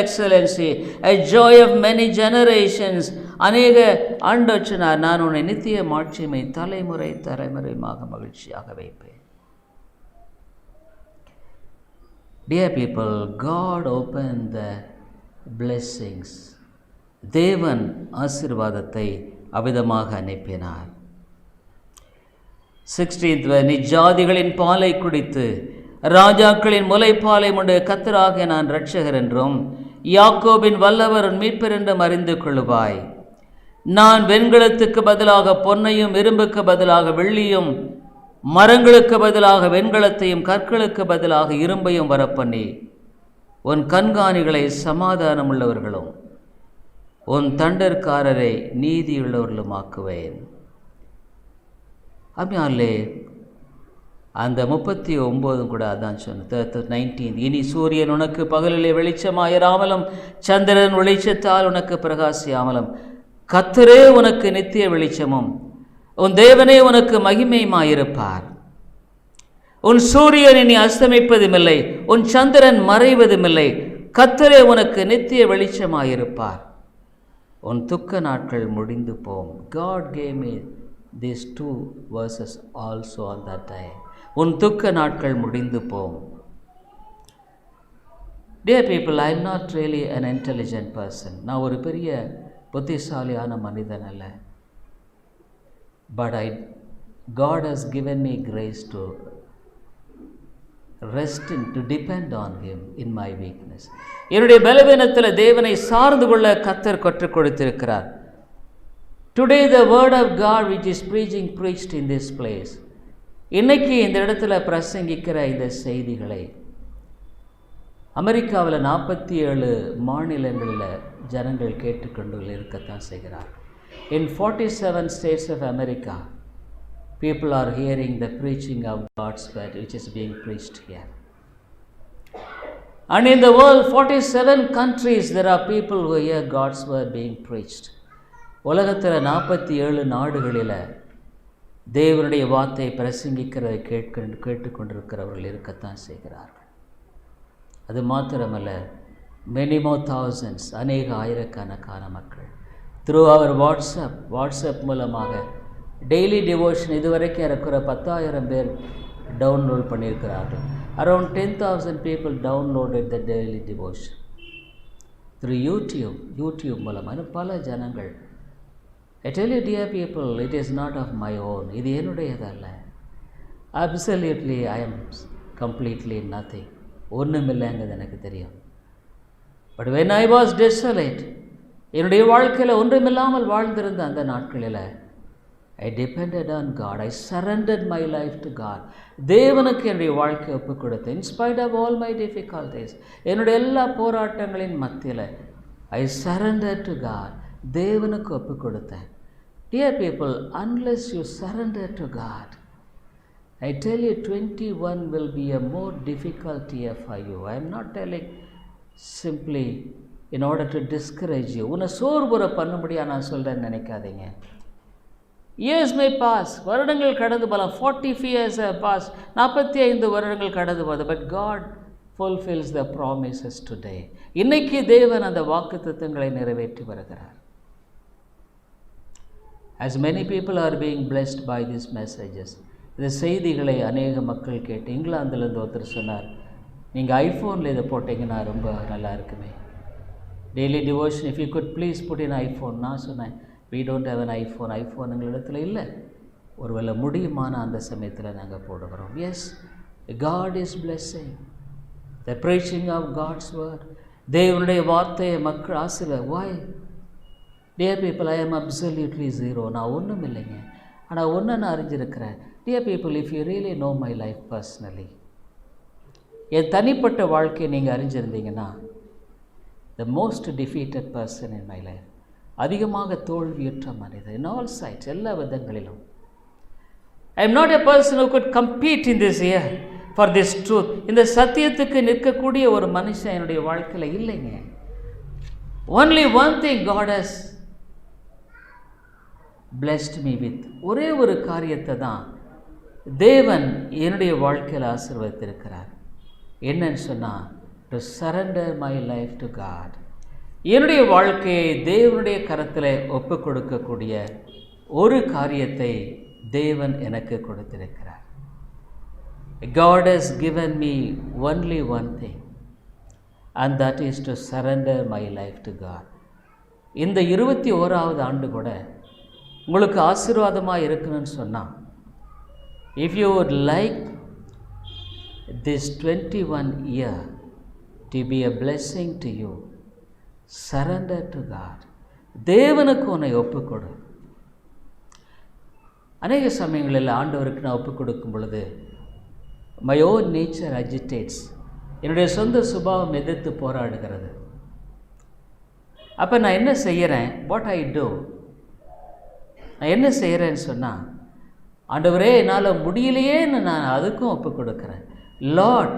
excellency, a joy of many generations. அநேக ஆண்டோச்சனார், நான் உன்னை நித்திய மாட்சிமை தலைமுறையாக மகிழ்ச்சியாக வைப்பேன். Dear people, God opened the blessings. தேவன் ஆசீர்வாதத்தை அவிதமாக அனுப்பினார். 16th verse. நீ ஜாதிகளின் பாலை குடித்து ராஜாக்களின் முலைப்பாலை உண்டு கர்த்தராகிய நான் இரட்சகர் என்றும் யாக்கோபின் வல்லவர் மீட்பர் என்றும் அறிந்து கொள்ளுவாய். நான் வெண்கலத்துக்கு பதிலாக பொன்னையும் இரும்புக்கு பதிலாக வெள்ளியும் மரங்களுக்கு பதிலாக வெண்கலத்தையும் கற்களுக்கு பதிலாக இரும்பையும் வரப்பண்ணி உன் கண்காணிகளை சமாதானம் உள்ளவர்களும் உன் தண்டற்காரரை நீதியுள்ளவர்களுமாக்குவேன். அப்படியாலே அந்த 39 கூட அதான் சொன்ன 19. இனி சூரியன் உனக்கு பகலிலே வெளிச்சமாயிராமலும் சந்திரன் வெளிச்சத்தால் உனக்கு பிரகாசியாமலும் கர்த்தரே உனக்கு நித்திய வெளிச்சமும் உன் தேவனே உனக்கு மகிமையுமாயிருப்பார். உன் சூரியன் இனி அஸ்தமிப்பதுமில்லை, உன் சந்திரன் மறைவதுமில்லை. கர்த்தரே உனக்கு நித்திய வெளிச்சமாயிருப்பார். உன் துக்க நாட்கள் முடிந்து போம். God gave me these 2 verses also on that day. உன் துக்க நாட்கள் முடிந்து போம். Dear people, I am not really an intelligent person. நான் ஒரு பெரிய புத்திசாலியான மனிதன் அல்ல. But God has given me grace to rest in, to depend on Him in my weakness. என்னுடைய பலவீனத்தில் தேவனை சார்ந்து கொள்ள கர்த்தர் கற்றுக் கொடுத்திருக்கிறார். Today the word of God which is preached in this place. இன்னைக்கு இந்த இடத்துல பிரசங்கிக்கிற இந்த செய்திகளை அமெரிக்காவில் 47 மாநிலங்களில் ஜனங்கள் கேட்டுக்கொண்டு இருக்கத்தான் செய்கிறார். In 47 states of America, people are hearing the preaching of God's word which is being preached here. And in the world, 47 countries, there are people who hear God's word being preached. உலகத்தில் 47 நாடுகளில் தேவனுடைய வார்த்தை பிரசங்கிக்கிறதை கேட்டுக்கொண்டிருக்கிறவர்கள் இருக்கத்தான் செய்கிறார்கள். அது மாத்திரமல்ல, many more thousands, அநேக ஆயிரக்கணக்கான மக்கள் through our WhatsApp மூலமாக டெய்லி டிவோஷன் இதுவரைக்கும் இருக்கிற 10,000 பேர் download பண்ணியிருக்கிறார்கள். Around 10,000 people downloaded the daily devotion through YouTube மூலமாக பல ஜனங்கள். I tell you dear people, it is not of my own. இது என்னுடையதல்ல. Absolutely I am completely nothing. ஒன்றுமில்லைங்கிறது எனக்கு தெரியும். But when I was desolate, என்னுடைய வாழ்க்கையில் ஒன்றுமில்லாமல் வாழ்ந்திருந்த அந்த நாட்களில் I depended on God. I surrendered my life to God. தேவனுக்கு என்னுடைய வாழ்க்கையை ஒப்புக் கொடுத்தேன். In spite of all my difficulties, என்னுடைய எல்லா போராட்டங்களின் மத்தியில் I surrendered to God. தேவனுக்கு ஒப்புக் கொடுத்தேன். Dear people, unless you surrender to God, I tell you 21 will be a more difficult year for you. I am not telling simply in order to discourage you. உன்னை சோர்வுற பண்ணும்படியாக நான் சொல்கிறேன்னு நினைக்காதீங்க. Years may pass, வருடங்கள் கடந்து போகலாம். 45 years have passed, 45 வருடங்கள் கடந்து போகுது. But God fulfills the promises today. இன்னைக்கு தேவன் அந்த வாக்குத்தத்தங்களை நிறைவேற்றி வருகிறார். As many people are being blessed by these messages, இந்த செய்திகளை அநேக மக்கள் கேட்டு, இங்கிலாந்துலேருந்து ஒருத்தர் சொன்னார், நீங்கள் ஐஃபோனில் இதை போட்டிங்கன்னா ரொம்ப நல்லா இருக்குமே. Daily devotion if you could please put in iPhone. நான் சொன்னேன், we don't have an iPhone. IPhone எங்களிடத்தில் இல்லை. ஒருவேளை முடியுமான அந்த சமயத்தில் நாங்கள் போடுகிறோம். Yes, God is blessing the preaching of God's word. தேவனுடைய வார்த்தையை மக்கள் ஆசிரியர். Why? Dear people, I am absolutely zero. நான் ஒன்றும் இல்லைங்க. ஆனால் ஒன்று நான் அறிஞ்சிருக்கிறேன். Dear people, if you really know my life personally, என் தனிப்பட்ட வாழ்க்கையை நீங்கள் அறிஞ்சிருந்தீங்கன்னா, the most defeated person in my life, அதிகமாக தோல்வியுற்ற மனிதர், in all sides, எல்லா விதங்களிலும். I am not a person who could compete in this year for this truth. இந்த சத்தியத்துக்கு நிற்கக்கூடிய ஒரு மனுஷன் என்னுடைய வாழ்க்கையில் இல்லைங்க. Only one thing God has blessed me with. ஒரே ஒரு காரியத்தை தான் தேவன் என்னுடைய வாழ்க்கையில் ஆசீர்வதித்திருக்கிறார். என்னன்னு சொன்னால், to surrender my life to God. என்னுடைய வாழ்க்கையை தேவனுடைய கரத்தில் ஒப்பு கொடுக்கக்கூடிய ஒரு காரியத்தை தேவன் எனக்கு கொடுத்திருக்கிறார். God has given me only one thing, and that is to surrender my life to God. இந்த 21வது ஆண்டு கூட உங்களுக்கு ஆசீர்வாதமாக இருக்கணும்னு சொன்னால், if you would like this 21 year to be a blessing to you, surrender to God. தேவனுக்கு உன்னை ஒப்புக்கொடு. அநேக சமயங்களில் ஆண்டவருக்கு நான் ஒப்புக் கொடுக்கும் பொழுது my own nature agitates. என்னுடைய சொந்த சுபாவம் எதிர்த்து போராடுகிறது. அப்போ நான் என்ன செய்கிறேன்? what I do, நான் என்ன செய்கிறேன்னு சொன்னால், ஆண்டவரே என்னால் முடியலையேன்னு நான் அதுக்கும் ஒப்புக் கொடுக்குறேன். Lord,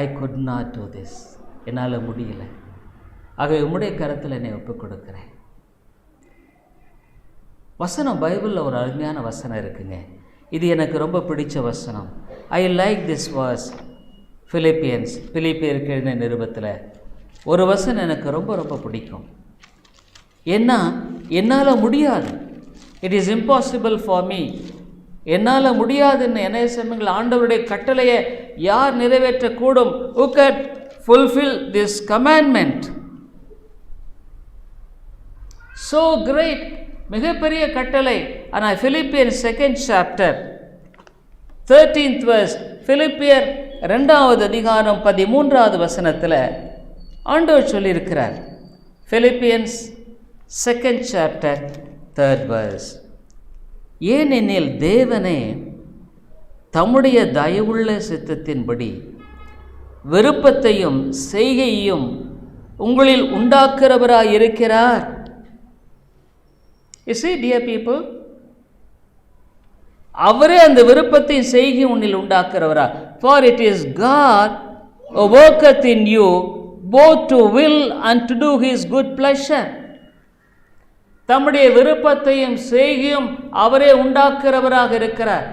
I could not do this. என்னால் முடியலை. ஆகவே உம்முடைய கரத்தில் என்னை ஒப்புக் கொடுக்குறேன். வசனம் பைபிளில் ஒரு அருமையான வசனம் இருக்குங்க. இது எனக்கு ரொம்ப பிடிச்ச வசனம். ஐ லைக் திஸ் வாஸ் பிலிப்பியருக்கு எழுதின நிருபத்தில் ஒரு வசனம் எனக்கு ரொம்ப ரொம்ப பிடிக்கும். ஏன்னா என்னால் முடியாது, it is impossible for me, என்னால் முடியாதுன்னு என்ன சமயங்கள் ஆண்டவருடைய கட்டளையை யார் நிறைவேற்றக்கூடும்? who can fulfill this commandment? so great, மிகப்பெரிய கட்டளை. ஆனால் பிலிப்பியர் 2nd chapter 13th verse, பிலிப்பியர் 2வது அதிகாரம் 13வது வசனத்தில் ஆண்டவர் சொல்லியிருக்கிறார். Philippians 2nd chapter 3rd verse, ஏனெனில் தேவனே தம்முடைய தயவுள்ள சித்தத்தின்படி விருப்பத்தையும் செய்கையையும் உங்களில் உண்டாக்குறவராய் இருக்கிறார். You see, dear people, அவரே அந்த விருப்பத்தையும் செய்கையும் உன்னில் உண்டாக்குறவரா. For it is God who worketh in you both to will and to do his good pleasure. தம்முடைய விருப்பத்தையும் செய்கையும் அவரே உண்டாக்குறவராக இருக்கிறார்.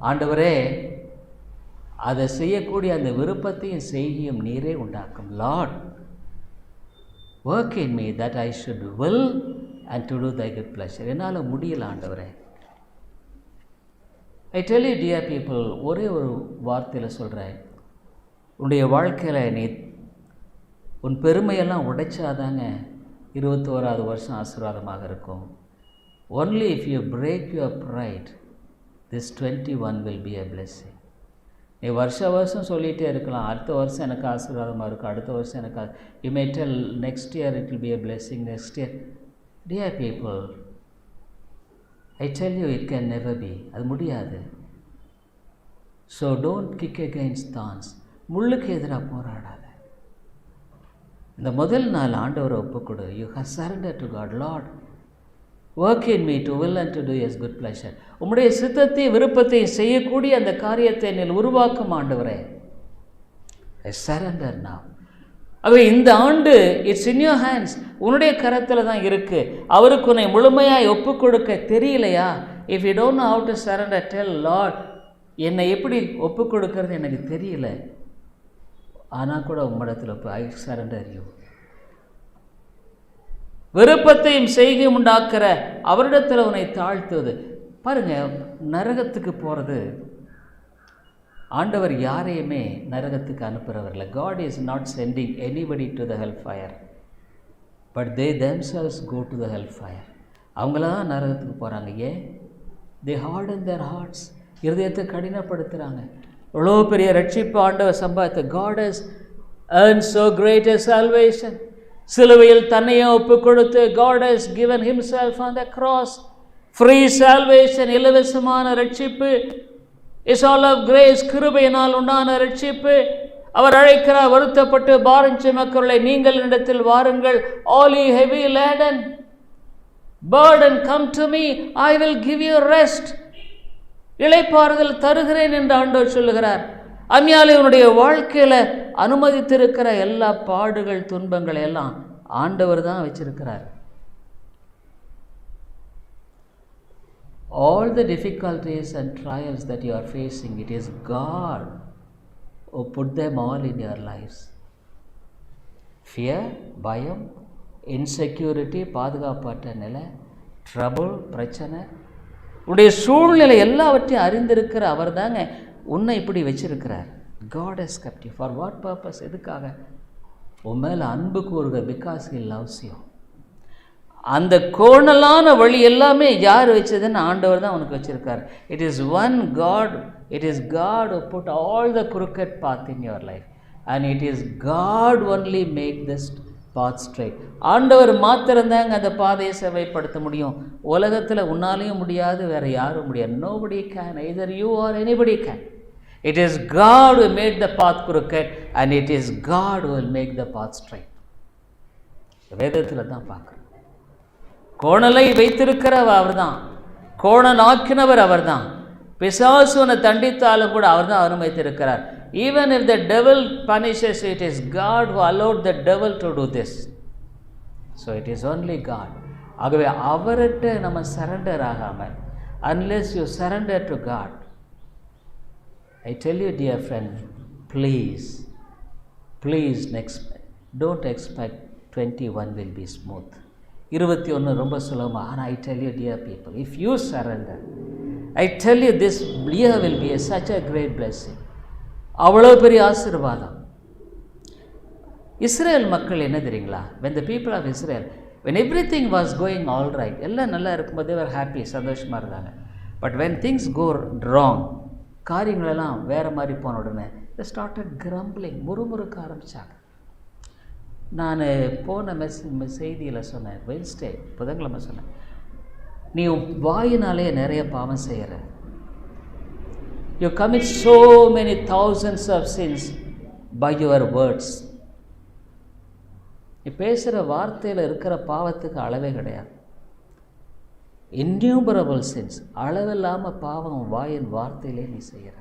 ஆண்டவரே, அதை செய்யக்கூடிய அந்த விருப்பத்தையும் செய்கையும் நீரே உண்டாக்கும். Lord, work in me that I should will and to do thy good pleasure. என்னால் முடியல ஆண்டவரே. I tell you dear people, ஒரே ஒரு வார்த்தையில் சொல்கிறேன், உன்னுடைய வாழ்க்கையில் நீ உன் பெருமையெல்லாம் உடைச்சாதாங்க 21வது வருஷம் ஆசீர்வாதமாக இருக்கும். Only if you break your pride, this 21 will be a blessing. நீ வருஷம் சொல்லிகிட்டே இருக்கலாம், அடுத்த வருஷம் எனக்கு ஆசீர்வாதமாக இருக்கும், அடுத்த வருஷம் எனக்கு. You may tell next year it will be a blessing, next year. Dear people, I tell you it can never be. அது முடியாது. So don't kick against thorns. முள்ளுக்கு எதிராக போராடாத. இந்த முதல் நாள் ஆண்டவரை ஒப்புக்கொடு. You have surrendered to God. Lord, work in me to will and to do his good pleasure. உம்முடைய சித்தத்தை விருப்பத்தை செய்யக்கூடிய அந்த காரியத்தை என்னில் உருவாக்கும் ஆண்டவரே. I surrender now. ஆகவே இந்த ஆண்டு இட்ஸ் இன் யோர் ஹேண்ட்ஸ், உன்னுடைய கரத்தில் தான் இருக்குது. அவருக்கு உன்னை முழுமையாக ஒப்பு கொடுக்க தெரியலையா? If you don't know how to surrender, tell Lord, என்னை எப்படி ஒப்பு கொடுக்கறது எனக்கு தெரியல, ஆனால் கூட உம்மிடத்தில் ஐ சரண்டர் யூ. விருப்பத்தையும் செய்கையும் உண்டாக்குற அவரிடத்தில் உன்னை தாழ்த்துவது. பாருங்கள், நரகத்துக்கு போகிறது ஆண்டவர் யாரையுமே நரகத்துக்கு அனுப்புகிறவரில்லை. God is not sending anybody to the hellfire, but they themselves go to the hellfire. அவங்களாம் நரகத்துக்கு போகிறாங்க. ஏன்? they harden their hearts, இருதயத்தை கடினப்படுத்துகிறாங்க. இவ்வளோ பெரிய ரட்சிப்பு ஆண்டவர் சம்பாதித்த. God has earned so great a salvation. சிலுவையில் தன்னையே ஒப்பு கொடுத்து God has given himself on the cross. free salvation, இலவசமான ரட்சிப்பு. இஸ் ஆல் ஆஃப் கிரேஸ், கிருபையினால் உண்டான ரட்சிப்பு. அவர் அழைக்கிறார், வருத்தப்பட்டு பாரம் சுமக்கிறவர்களே நீங்கள் என்னிடத்தில் வாருங்கள், all ye heavy laden burden come to me, I will give you rest. இளைப்பாறுதல் தருகிறேன் என்று ஆண்டவர் சொல்லுகிறார். அம்மையாலே உன்னுடைய வாழ்க்கையில் அனுமதித்திருக்கிற எல்லா பாடுகள் துன்பங்கள் எல்லாம் ஆண்டவர் தான் வச்சிருக்கிறார். All the difficulties and trials that you are facing, it is God who put them all in your lives. Fear, bayam, insecurity, பாதுகாப்பற்ற நிலை, trouble, பிரச்சனை, உடைய சூழ்நிலை எல்லாவற்றையும் அறிந்திருக்கிற அவர் தாங்க உன்னை இப்படி வச்சிருக்கிறார். God has kept you. For what purpose? எதுக்காக? உன் மேலே அன்பு கூறுக, because he loves you. அந்த கோணலான வழி எல்லாமே யார் வச்சதுன்னு ஆண்டவர் தான் உனக்கு வச்சிருக்கார். It is one God, it is God who put all the crooked path in your life, and it is God only make this path straight. ஆண்டவர் மாத்திரம்தாங்க அந்த பாதையை செவைப்படுத்த முடியும். உலகத்தில் உன்னாலையும் முடியாது, வேற யாரும் முடியாது. nobody can, either you or anybody can. It is God who made the path crooked, and it is God who will make the path straight. வேதத்தில் தான் பார்க்குறோம். கோணலை வைத்திருக்கிறவர் அவர் தான், கோணலாக்கினவர் அவர் தான். பிசாசுனை தண்டித்தாலும் கூட அவர் தான் அனுமதித்திருக்கிறார். Even if the devil punishes, it is God who allowed the devil to do this. So it is only God. ஆகவே அவர்கிட்ட நம்ம சரண்டர் ஆகாமல், unless you surrender to God, I tell you, dear friend, please don't expect 21 will be smooth. 21 ரொம்ப சுலபமாக. ஆனால் I tell you, dear people, if you surrender, I tell you, this year will be such a great blessing. அவ்வளோ பெரிய ஆசீர்வாதம். இஸ்ரேல் மக்கள் என்ன தெரியுங்களா? when the people of Israel, when everything was going all right, எல்லாம் நல்லா இருக்கும்போது they were happy, சந்தோஷமாக இருந்தாங்க. but when things go wrong, காரியங்களெல்லாம் வேறு மாதிரி போன உடனே they started grumbling, முறுமுறுக்க ஆரம்பித்தாங்க. நான் போன செய்தியில் சொன்னேன், வென்ஸ்டே புதன்கிழமை சொன்னேன், நீ வாயினாலே நிறைய பாவம் செய்கிற. you commit so many thousands of sins by your words. நீ பேசுகிற வார்த்தையில் இருக்கிற பாவத்துக்கு அளவே கிடையாது. இன்யூமரபிள் சின்ஸ், அளவில்லாமல் பாவம் வாயின் வார்த்தையிலே நீ செய்கிற.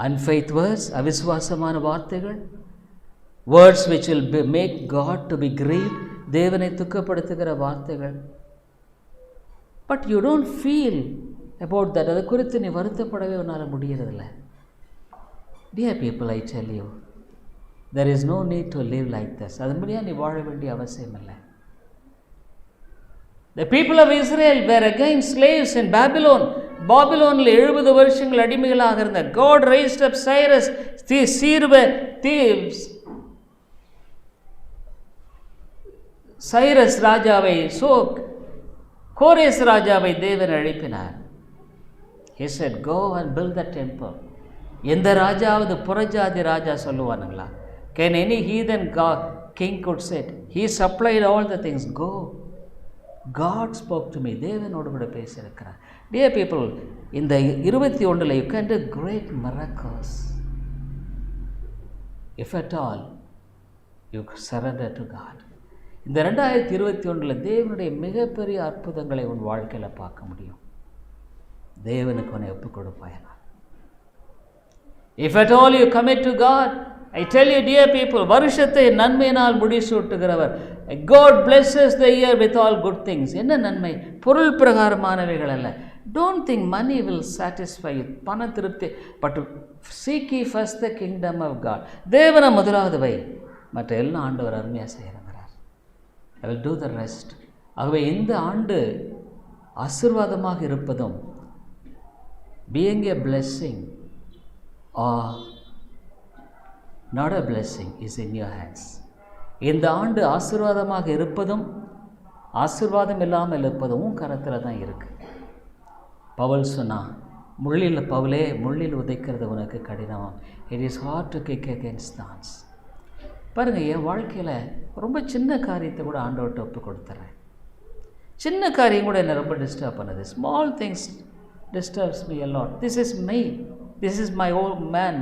அன்ஃபெய்த் வேர்ட்ஸ், அவிசுவாசமான வார்த்தைகள், words which will make God to be grieved, தேவனை துக்கப்படுத்துகிற வார்த்தைகள். But you don't feel about that. அது குறித்து நீ வருத்தப்படவே உன்னால் முடியறதில்ல. Dear people, I tell you, there is no need to live like this. அதுபடியா நீ வாழ வேண்டிய அவசியம் இல்லை. The people of Israel were again slaves in Babylon. பாபிலோனில் 70 வருஷங்கள் அடிமைகளாக இருந்த. God raised up Cyrus, Cyrus ராஜாவை, கோரேஸ் ராஜாவை தேவன் அழைப்பினார். He said, go and build the temple. எந்த ராஜாவது புறஜாதி ராஜா சொல்லுவானுங்களா? Can any heathen king could say, he supplied all the things. Go. God spoke to me. தேவனோடு கூட பேசியிருக்கிறார். Dear people, இந்த 21 you can do great miracles if at all you surrender to God. இந்த 2021 தேவனுடைய மிகப்பெரிய அற்புதங்களை உன் வாழ்க்கையில் பார்க்க முடியும். தேவனுக்கு உன்னை ஒப்புக் கொடுப்பாயனா. If at all you commit to God, I tell you, dear people, வருஷத்தை நன்மையினால் முடிசூட்டுகிறவர். God blesses the year with all good things. என்ன நன்மை? பொருள் பிரகாரமானவைகள் அல்ல. Don't think money will satisfy you. பண திருப்தி. But seek ye first the kingdom of God. தேவனை முதலாவது வை, மற்ற எல்லா ஆண்டவர் அருமையாக செய்கிறார். I will do the rest. ஆகவே இந்த ஆண்டு ஆசீர்வாதமாக இருப்பதும், being a blessing or not a blessing is in your hands. இந்த ஆண்டு ஆசீர்வாதமாக இருப்பதும் ஆசீர்வாதம் இல்லாமல் இருப்பதும் உன் கரத்தில் தான் இருக்குது. பவுல் சொன்னா, பவுலே முள்ளில் உதைக்கிறது உனக்கு கடினம். It is hard to kick against thorns. பாருங்கள், என் வாழ்க்கையில் ரொம்ப சின்ன காரியத்தை கூட ஆண்டவர்கிட்ட ஒப்பு கொடுத்துட்றேன். சின்ன காரியம் கூட என்னை ரொம்ப டிஸ்டர்ப் பண்ணுது. Small things disturbs me a lot. This is me. This is my old man.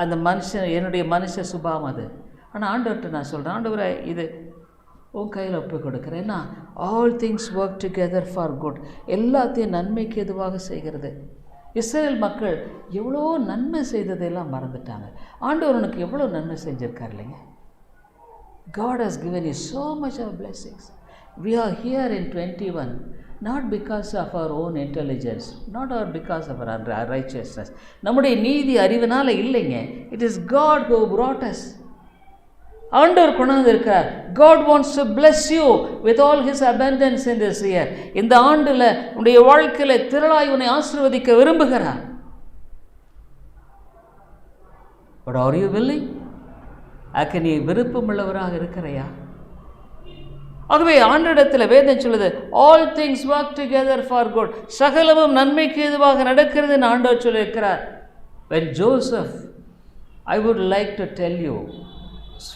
அந்த மனுஷன், என்னுடைய மனுஷ சுபாவம் அது. ஆனால் ஆண்டவர்கிட்ட நான் சொல்கிறேன், ஆண்டவரை இது உன் கையில் ஒப்பு கொடுக்குறேன். ஏன்னா all things work together for good. எல்லாத்தையும் நன்மைக்கு எதுவாக செய்கிறது. இஸ்ரேல் மக்கள் எவ்வளோ நன்மை செய்ததெல்லாம் மறந்துட்டாங்க. ஆண்டவர் உனக்கு எவ்வளோ நன்மை செஞ்சுருக்கார் இல்லைங்க. God has given you so much of blessings. We are here in 21 not because of our own intelligence, not because of our righteousness. நம்முடைய நீதி அறிவினால் இல்லைங்க. It is God who brought us. ஆண்டவர் கொண்டாந்து இருக்கிறார். God wants to bless you with all his abundance in this year. இந்த ஆண்டுல உன்னுடைய வாழ்க்கையில திரளாய் உன்னை ஆசீர்வதிக்க விரும்புகிறார். But are you willing? ஆக நீ விருப்பமுள்ளவராக இருக்கிறையா? ஆகவே ஆண்டவரிடத்தில் வேதம் சொல்லுது, all things work together for good. சகலமும் நன்மைக்கு எதுவாக நடக்கிறது என்று ஆண்டவர் சொல்லியிருக்கிறார். When Joseph, I would like to tell you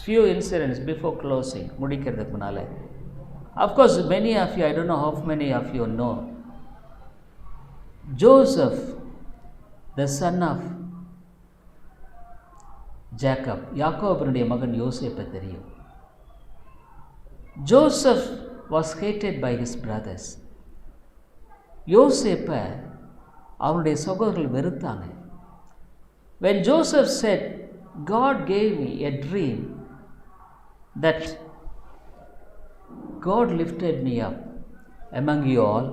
few incidents before closing. முடிக்கிறதுக்கு முன்னால, of course many of you, I don't know how many of you know Joseph, the son of Jacob. யாக்கோபுடைய மகன் யோசேப்பை தெரியும். Joseph was hated by his brothers. யோசேப்பை அவனுடைய சகோதரர்கள் வெறுத்தாங்க. When Joseph said, God gave me a dream that God lifted me up among you all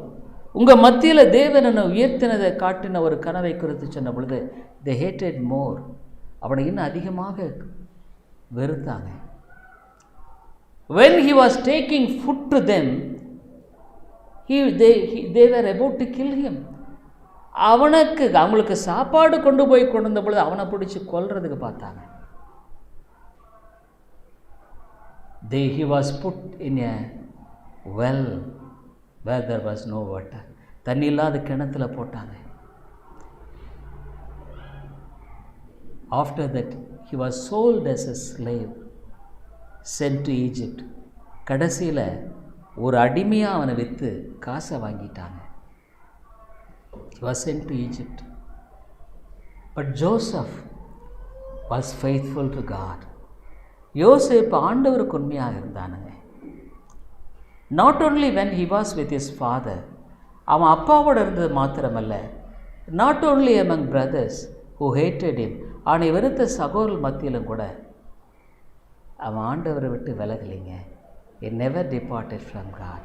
உங்கள் மத்தியில் தேவன் என்னை உயர்த்தினதை காட்டின ஒரு கனவை குறித்து சொன்ன பொழுது they hated more, அவனை இன்னும் அதிகமாக வெறுத்தாங்க. when he was taking food to them, they were about to kill him. அவங்களுக்கு சாப்பாடு கொண்டு வந்த பொழுது அவனை பிடிச்சி கொல்றதுக்கு பார்த்தாங்க. he was put in a well where there was no water. தண்ணி இல்லாத கிணத்துல போட்டாங்க. After that he was sold as a slave, sent to Egypt. கடைசியில் ஒரு அடிமையாக அவனை விற்று காசை வாங்கிட்டாங்க. He was sent to Egypt. But Joseph was faithful to God. யோசேப்பு ஆண்டவருக்கு உண்மையாக இருந்தானுங்க. Not only when he was with his father, அவன் அப்பாவோடு இருந்தது மாத்திரமல்ல, not only among brothers who hated him, அவனை வெறுத்த சகோதரர் மத்தியிலும் கூட அவன் ஆண்டவரை விட்டு விலகலைங்க. He never departed from God.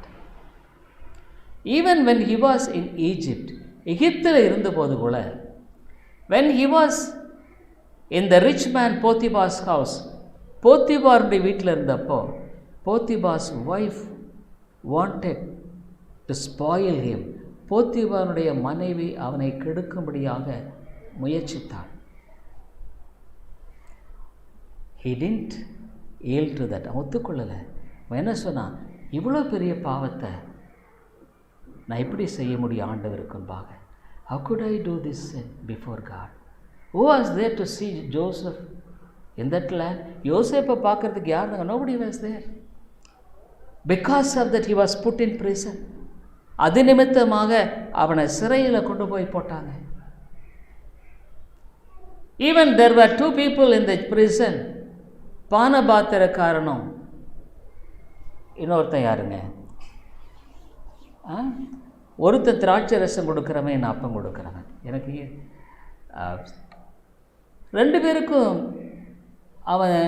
Even when he was in Egypt, எகிப்தில் இருந்தபோது கூட, when he was in the rich man Potiphar's house, போத்திபாருடைய வீட்டில் இருந்தப்போ போத்திபார்ஸ் wife wanted to spoil him. போத்திபாருடைய மனைவி அவனை கெடுக்கும்படியாக முயற்சித்தாள். He didn't yield to that. அவன் ஒத்துக்கொள்ளலை. அவன் என்ன சொன்னான்? இவ்வளோ பெரிய பாவத்தை நான் எப்படி செய்ய முடியும் ஆண்டவருக்கும்பாக? How could I do this sin before God? Who was there to see Joseph in that land? யோசேப்பை பார்க்கறதுக்கு யார் இருந்தாங்க? Nobody was there. Because of that he was put in prison. அது நிமித்தமாக அவனை சிறையில் கொண்டு போய் போட்டாங்க. Even there were two people in the prison. பானபாத்திரக்காரனும் இன்னொருத்தன் யாருங்க? ஒருத்தன் திராட்சை ரசம் கொடுக்குறவன், என் அப்பம் கொடுக்குறவன். எனக்கு ரெண்டு பேருக்கும் அவன்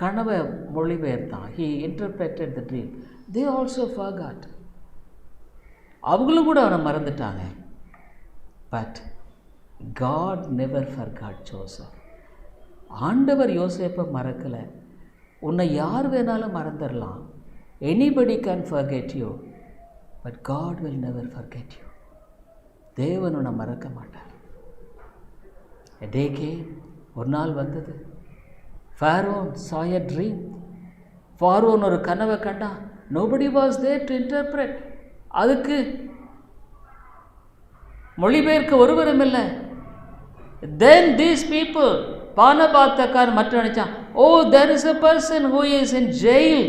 கனவை மொழிபெயர்த்தான். He interpreted the dream. They also forgot. அவங்களும் கூட அவனை மறந்துட்டாங்க. But God never forgot Joseph. ஆண்டவர் யோசேப்பை மறக்கலை. உன்னை யார் வேணாலும் மறந்துடலாம். Anybody can forget you, but God will never forget you. தேவன் உன்னை மறக்க மாட்டார். A day came, ஒரு நாள் வந்தது. Pharaoh saw a dream. ஃபாரோன் ஒரு கனவை கண்டான். Nobody was there to interpret. அதுக்கு மொழிபெயர்க்க ஒருவரும் இல்லை. Then these people, பானபாத்தக்கார் மற்றும் நினைச்சான், oh, there is a person who is in jail.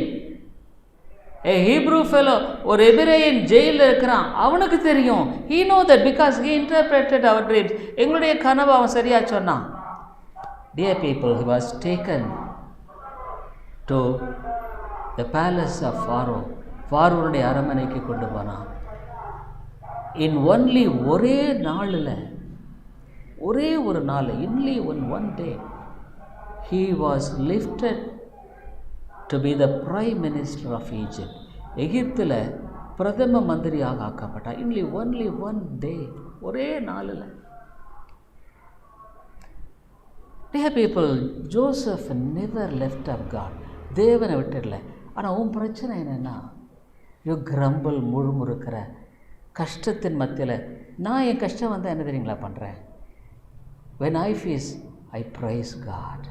A Hebrew fellow, ஒரு எபிரேயன் ஜெயிலில் இருக்கிறான். அவனுக்கு தெரியும். He know that because he interpreted our dreams. எங்களுடைய கனவை அவன் சரியா சொன்னான். Dear people, he was taken to the palace of Pharaoh. ஃபாரோனுடைய அரண்மனைக்கு கொண்டு போனான். In only ஒரே நாளில், ஒரே ஒரு நாள், only one day, he was lifted to be the prime minister of Egypt. எகிப்தில் பிரதம மந்திரியாக ஆக்கப்பட்டார். only one day, ஒரே நாளில். Dear people, Joseph never left of God. தேவனை விட்டுடல. ஆனால் உன் பிரச்சனை என்னென்னா, யூ கிரம்பிள், முழுமுறுக்கிற கஷ்டத்தின் மத்தியில். நான் என் கஷ்டம் வந்தால் என்ன தெரியுங்களா பண்ணுறேன்? when I face, I praise God.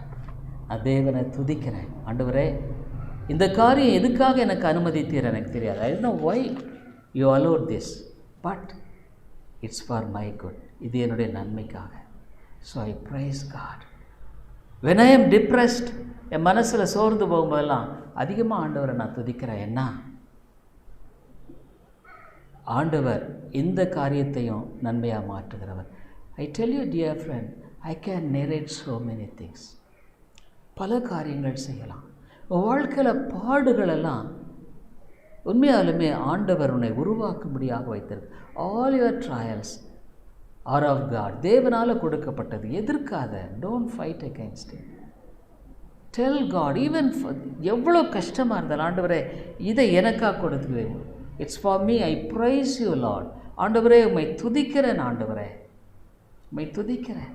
நான் தேவனை துதிக்கிறேன். ஆண்டவரே, இந்த காரியம் எதுக்காக எனக்கு அனுமதித்தீர் எனக்கு தெரியாது. I don't know why you allowed this, but it's for my good. இது என்னுடைய நன்மைக்காக. So I praise God. when I am depressed, என் மனசில் சோர்ந்து போகும்போதெல்லாம் அதிகமாக ஆண்டவரை நான் துதிக்கிறேன். என்ன? ஆண்டவர் இந்த காரியத்தையும் நன்மையாக மாற்றுகிறவர். I tell you dear friend, I can narrate so many things. பல காரியங்கள் செய்யலாம். வாழ்க்கையில் பாடுகளெல்லாம் உண்மையாலுமே ஆண்டவர் உன்னை உருவாக்கும்படியாக வைத்திருக்கு. All your trials are of God. தேவனால் கொடுக்கப்பட்டது. எதிர்க்காத. Don't fight against it. Tell God, even எவ்வளோ கஷ்டமாக இருந்தாலும், ஆண்டவரே இதை எனக்காக கொடுத்துக்குவேன். It's for me. I praise you Lord. ஆண்டவரே உம்மை துதிக்கிறேன், ஆண்டவரே உம்மை துதிக்கிறேன்.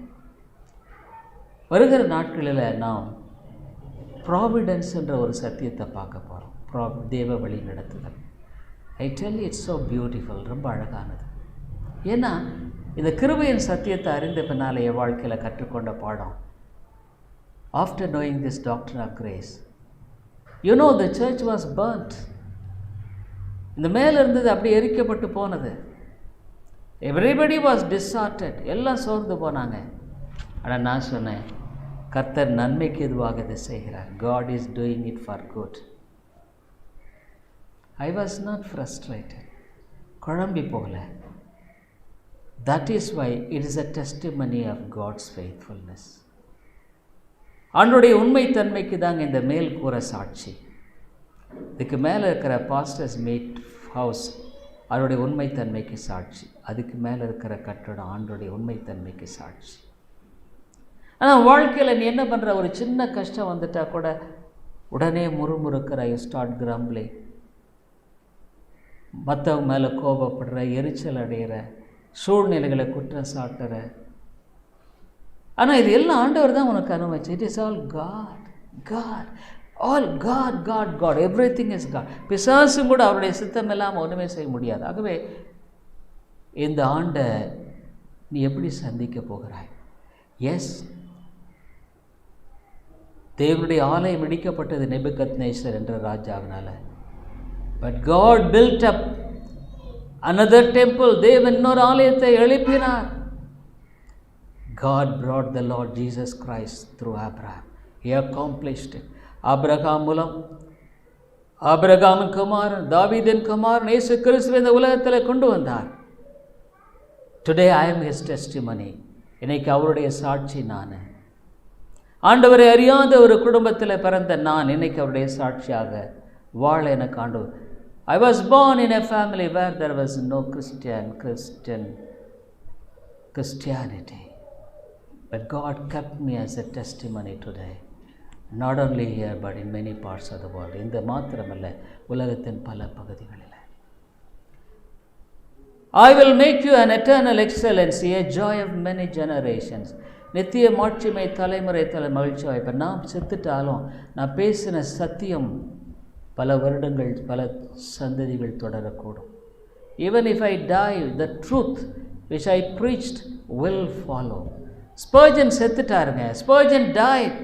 வருகிற நாட்களில் நாம் ப்ராவிடன்ஸ் என்ற ஒரு சத்தியத்தை பார்க்க போகிறோம். தேவ வழி நடத்துதல். I tell it's so beautiful, ரொம்ப அழகானது. ஏன்னா இந்த கிருபையின் சத்தியத்தை அறிந்த பின்னால் என் வாழ்க்கையில் கற்றுக்கொண்ட பாடம், after knowing this doctor of grace, you know the church was burnt. இந்த மேலே இருந்தது அப்படி எரிக்கப்பட்டு போனது. எவ்ரிபடி வாஸ் டிஸ்ஆர்டட், எல்லாம் சோர்ந்து போனாங்க. ஆனால் நான் சொன்னேன், கர்த்தர் நன்மைக்கு எதுவாக இதை செய்கிறார். God is doing it for good. I was not frustrated, குழம்பி போகல. That is why it is a testimony of God's faithfulness. ஆண்டவருடைய உண்மைத்தன்மைக்கு தாங்க இந்த மேல் கூற சாட்சி. இதுக்கு மேலே இருக்கிற பாஸ்டர்ஸ் மீட் ஹவுஸ் அவருடைய உண்மைத்தன்மைக்கு சாட்சி. அதுக்கு மேலே இருக்கிற கட்டடம் ஆண்டோடைய உண்மைத்தன்மைக்கு சாட்சி. ஆனால் வாழ்க்கையில் நீ என்ன பண்ணுற, ஒரு சின்ன கஷ்டம் வந்துட்டால் கூட உடனே முறுமுறுக்கிற, யூ ஸ்டார்ட் கிரம்பிளிங், மற்றவங்க மேலே கோபப்படுற, எரிச்சல் அடைகிற, சூழ்நிலைகளை குற்றம் சாட்டுற. ஆனால் இது எல்லாம் ஆண்டவர் தான் உனக்கு அனுமதிச்சு. It is all God, God, all God, God, God, everything is God. பிசாசும் கூட அவருடைய சித்தம் இல்லாமல் ஒன்றுமே செய்ய முடியாது. ஆகவே இந்த ஆண்டை நீ எப்படி சந்திக்க போகிறாய்? எஸ், தேவனுடைய ஆலயம் இடிக்கப்பட்டது நேபுகத்நேசர் என்ற ராஜாவினால. But God built up another temple. தேவன் இன்னொரு ஆலயத்தை எழுப்பினார். God brought the Lord Jesus Christ through Abraham. He accomplished it. Abraham மூலம் ஆபிரகாமின் குமாரன், தாவீதின் குமாரன் இயேசு கிறிஸ்துவை இந்த உலகத்தில் கொண்டு வந்தார். Today I am his testimony. இன்னைக்கு அவருடைய சாட்சி நான். ஆண்டவரை அறியாத ஒரு குடும்பத்தில் பிறந்த நான் இன்னைக்கு அவருடைய சாட்சியாக வாழ எனக்கு ஆண்டவர். I was born in a family where there was no Christianity. But God kept me as a testimony today. Not only here but in many parts of the world. இந்த மாத்திரமல்ல, உலகத்தின் பல பகுதிகளில். I will make you an eternal excellency, a joy of many generations. நித்திய மாட்சிமை தலைமுறை மகிழ்ச்சி வாய்ப்பு. நான் செத்துட்டாலும் நான் பேசின சத்தியம் பல வருடங்கள், பல சந்ததிகள் தொடரக்கூடும். Even if I die, the truth which I preached will follow. Spurgeon செத்துட்டாருங்க. Spurgeon died,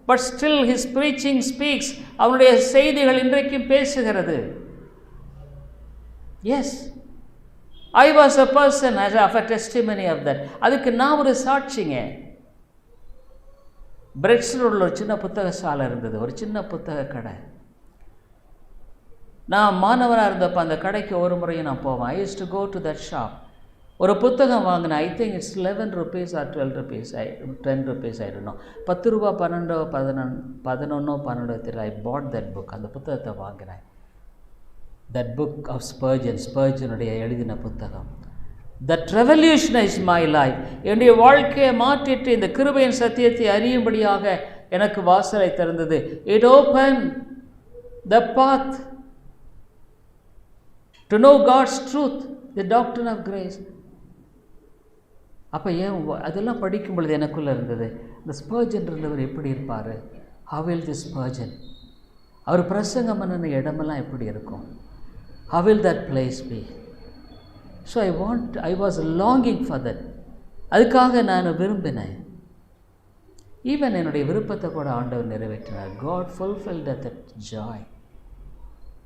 but still his preaching speaks. அவனுடைய செய்திகள் இன்றைக்கும் பேசுகிறது. Yes, I was a person as of a testimony of that. அதுக்கு நான் ஒரு சாட்சிங்க. பிரெட்ஸ்ரோடில் ஒரு சின்ன புத்தக சாலை இருந்தது, ஒரு சின்ன புத்தக கடை. நான் மாணவராக இருந்தப்போ அந்த கடைக்கு ஒரு முறையும் நான் போவேன். I used to go to that shop. ஒரு புத்தகம் வாங்கினேன். I think it's 11 rupees or 12 rupees, 10 rupees, I don't know. 10 ரூபா, 12, 11, 12 தெரியல. I bought that book. அந்த புத்தகத்தை வாங்கினேன். That book of Spurgeon, ஸ்பர்ஜனுடைய எழுதின புத்தகம். That revolutionized my life. என்னுடைய வாழ்க்கையை மாற்றிட்டு இந்த கிருபையின் சத்தியத்தை அறியும்படியாக எனக்கு வாசலை திறந்தது. It opened the path to know God's truth, the doctrine of grace. அப்போ ஏன் அதெல்லாம் படிக்கும் பொழுது எனக்குள்ளே இருந்தது, இந்த ஸ்பர்ஜன் இருந்தவர் எப்படி இருப்பார்? How will this Spurgeon, அவர் பிரசங்கம் பண்ணின இடமெல்லாம் எப்படி இருக்கும்? How will that place be? So I was longing for that. அதுக்காக நான் விரும்பினேன். ஈவன் என்னுடைய விருப்பத்தை கூட ஆண்டவர் நிறைவேற்றினார். God fulfilled that joy.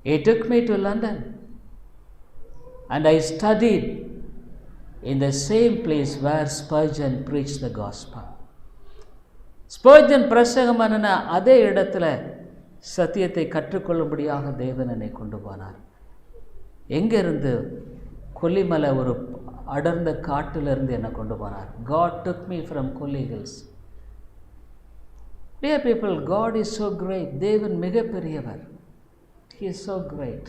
He took me to London and I studied in the same place where Spurgeon preached the gospel. Spurgeon பிரசங்கம் பண்ணின அதே இடத்துல சத்தியத்தை கற்றுக்கொள்ளும்படியாக தேவன் என்னை கொண்டு போனார். எங்கேருந்து? கொல்லிமலை, ஒரு அடர்ந்த காட்டிலிருந்து என்னை கொண்டு போனார். God took me from Kolli Hills. Dear people, God is so great. தேவன் மிக பெரியவர். He is so great.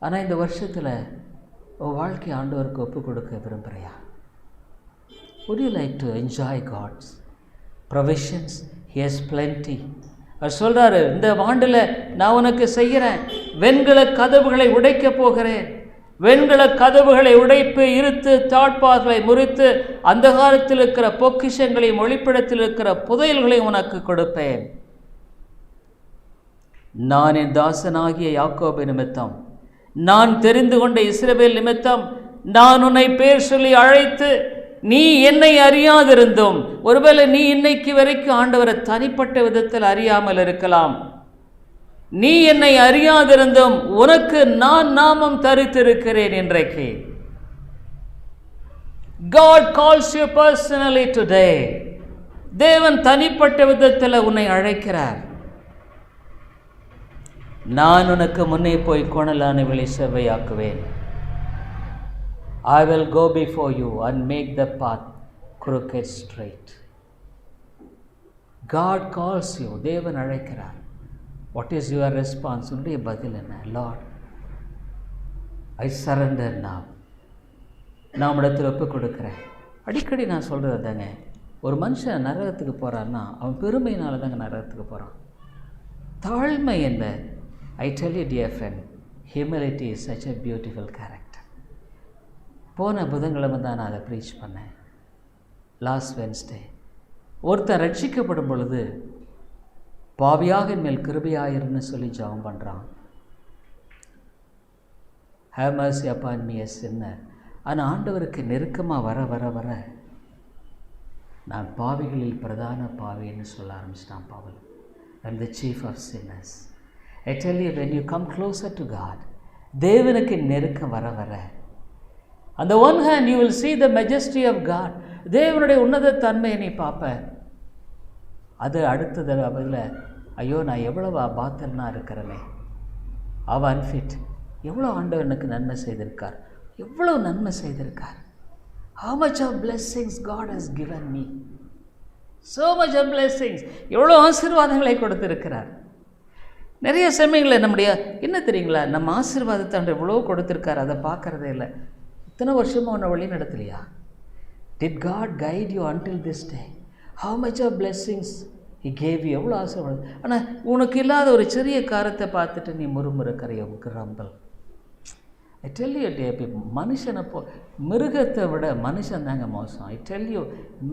ஆனால் இந்த வருஷத்தில் வாழ்க்கை ஆண்டவருக்கு ஒப்பு கொடுக்க விரும்புகிறியா? Would you like to enjoy God's provisions? He has plenty. அவர் சொல்கிறாரு, இந்த ஆண்டில் நான் உனக்கு செய்கிறேன், வெண்கல கதவுகளை உடைக்க போகிறேன். வெண்கல கதவுகளை உடைப்பு, இருத்து, தாழ்பார்களை முறித்து, அந்த காலத்தில் இருக்கிற பொக்கிஷங்களையும் ஒளிப்பிடத்தில் இருக்கிற புதையல்களையும் உனக்கு கொடுப்பேன். நான் என் தாசனாகிய யாக்கோபு நிமித்தம், நான் தெரிந்து கொண்ட இஸ்ரவேல் நிமித்தம் நான் உன்னை பேர் சொல்லி அழைத்து, நீ என்னை அறியாதிருந்தும், ஒருவேளை நீ இன்னைக்கு வரைக்கும் ஆண்டவரை தனிப்பட்ட விதத்தில் அறியாமல் இருக்கலாம். நீ என்னை அறியாதிருந்தும் உனக்கு நான் நாமம் தரித்திருக்கிறேன். இன்றைக்கு God calls you personally today. தேவன் தனிப்பட்ட விதத்தில் உன்னை அழைக்கிறார். நான் உனக்கு முன்னே போய் கோணலான வழி செவ்வையாக்குவேன். I will go before you and make the path crooked straight. God calls you. தேவன் அழைக்கிறார். What is your response? உன்னுடைய பதில் என்ன? Lord, I surrender now. நான் இடத்துல ஒப்பு கொடுக்குறேன். அடிக்கடி நான் சொல்கிறது தாங்க, ஒரு மனுஷன் நரகத்துக்கு போகிறான்னா அவன் பெருமையினால தாங்க நரகத்துக்கு போகிறான். தாழ்மை என்ன? I tell you dear friend, humility is such a beautiful character. போன புதன்கிழமை தான் நான் அதை ப்ரீச் பண்ணேன். லாஸ்ட் வென்ஸ்டே ஒருத்தர் ரட்சிக்கப்படும் பொழுது பாவியாக மேல் கிருபையாயிருன்னு சொல்லி ஜெபம் பண்ணுறான். Have mercy upon me a sinner. ஆனால் ஆண்டவருக்கு நெருக்கமாக வர வர வர நான் பாவிகளில் பிரதான பாவின்னு சொல்ல ஆரம்பிச்சிட்டான் Pavul. I am the chief of sinners. I tell you, when you come closer to God, தேவனுக்கு நெருக்கம் வர வர, on the one hand you will see the majesty of God. தேவனுடைய உன்னத தன்மையை நீ பார்ப்ப. அது அடுத்தது அதில், ஐயோ நான் எவ்வளவு பாத்திரனாக இருக்கிறேனே, அவ அன்ஃபிட். எவ்வளோ ஆண்டவர் எனக்கு நன்மை செய்திருக்கார், எவ்வளோ நன்மை செய்திருக்கார். how much of blessings God has given me, so much of blessings. எவ்வளோ ஆசீர்வாதங்களை கொடுத்திருக்கிறார். நிறைய சமயங்களில் நம்முடைய என்ன தெரியுங்களா, நம்ம ஆசீர்வாதத்தை அன்று எவ்வளோ கொடுத்துருக்கார், அதை பார்க்குறதே இல்லை. இத்தனை வருஷமாக உன்னை வழி நடத்தலையா? Did God guide you until this day? How much of blessings He gave you? எவ்வளோ ஆசீர்வாதம். ஆனால் உனக்கு இல்லாத ஒரு சிறிய காரத்தை பார்த்துட்டு நீ முறுமுறுக்கிறைய கிரம்பல். I tell you dear people, மனுஷனை மிருகத்தை விட மனுஷன் தாங்க மோசம். I tell you,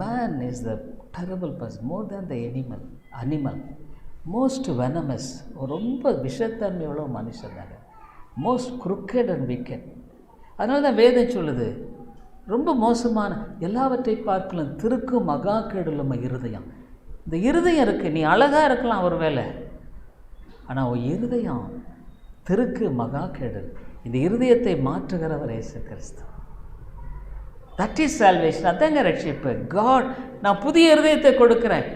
man is the terrible person, more than the animal. most venomous, ரொம்ப விஷத்தன்மையுள்ள மனுஷன் தாங்க. most crooked and wicked. அதனால தான் வேதம் சொல்லுது, ரொம்ப மோசமான எல்லாவற்றை பார்க்கலாம் திருக்கும் மகா கேடுள்ள இருதயம். இந்த இருதயம் இருக்குது, நீ அழகாக இருக்கலாம் ஒரு வேளை, ஆனால் உன் இருதயம் திருக்கு மகா கேடு. இந்த இருதயத்தை மாற்றுகிறவர் இயேசு கிறிஸ்து. That is salvation. அதாங்க ரட்சிப்பு. காட், நான் புதிய இருதயத்தை கொடுக்குறேன்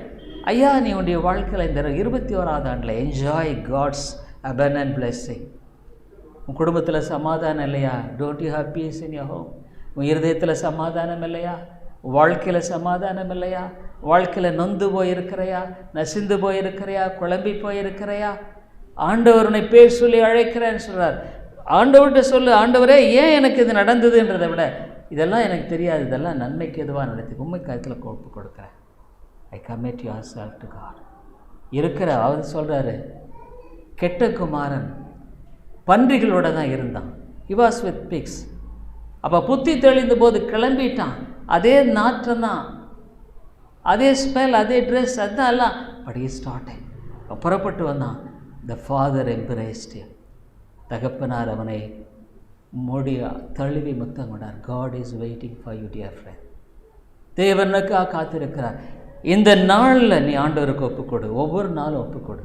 ஐயா, நீ உன்னுடைய வாழ்க்கையில் இந்த 21வது ஆண்டில் என்ஜாய் காட்ஸ் abundant blessing. உன் குடும்பத்தில் சமாதானம் இல்லையா? Don't you have peace in your home? உன் இருதயத்தில் சமாதானம் இல்லையா? வாழ்க்கையில் சமாதானம் இல்லையா? வாழ்க்கையில் நொந்து போயிருக்கிறையா? நசிந்து போயிருக்கிறையா? குழம்பி போயிருக்கிறையா? ஆண்டவர் உன்னை பேர் சொல்லி அழைக்கிறேன்னு சொல்கிறார். ஆண்டவர்கிட்ட சொல்லு, ஆண்டவரே ஏன் எனக்கு இது நடந்ததுன்றதை விட, இதெல்லாம் எனக்கு தெரியாது, இதெல்லாம் நன்மைக்கு எதுவாக நடத்தி உண்மை காலத்தில் கோப்பு கொடுக்குறேன். I commit yourself to God. இருக்கிற அவர் சொல்கிறாரு, கெட்ட குமாரன் பன்றிகளோட தான் இருந்தான். he was with pigs. அப்போ புத்தி தெளிந்த போது கிளம்பிட்டான். அதே நாற்றம் தான், அதே ஸ்மெல், அதே ட்ரெஸ், அதுதான் எல்லாம். But he started. புறப்பட்டு வந்தான். the father embraced him. தகப்பனார் அவனை தழுவி முத்தம் கொண்டார். God is waiting for you dear friend. தேவனுக்காக காத்திருக்கிறார். இந்த நாளில் நீ ஆண்டவருக்கு ஒப்புக்கொடு. ஒவ்வொரு நாளும் ஒப்புக்கொடு.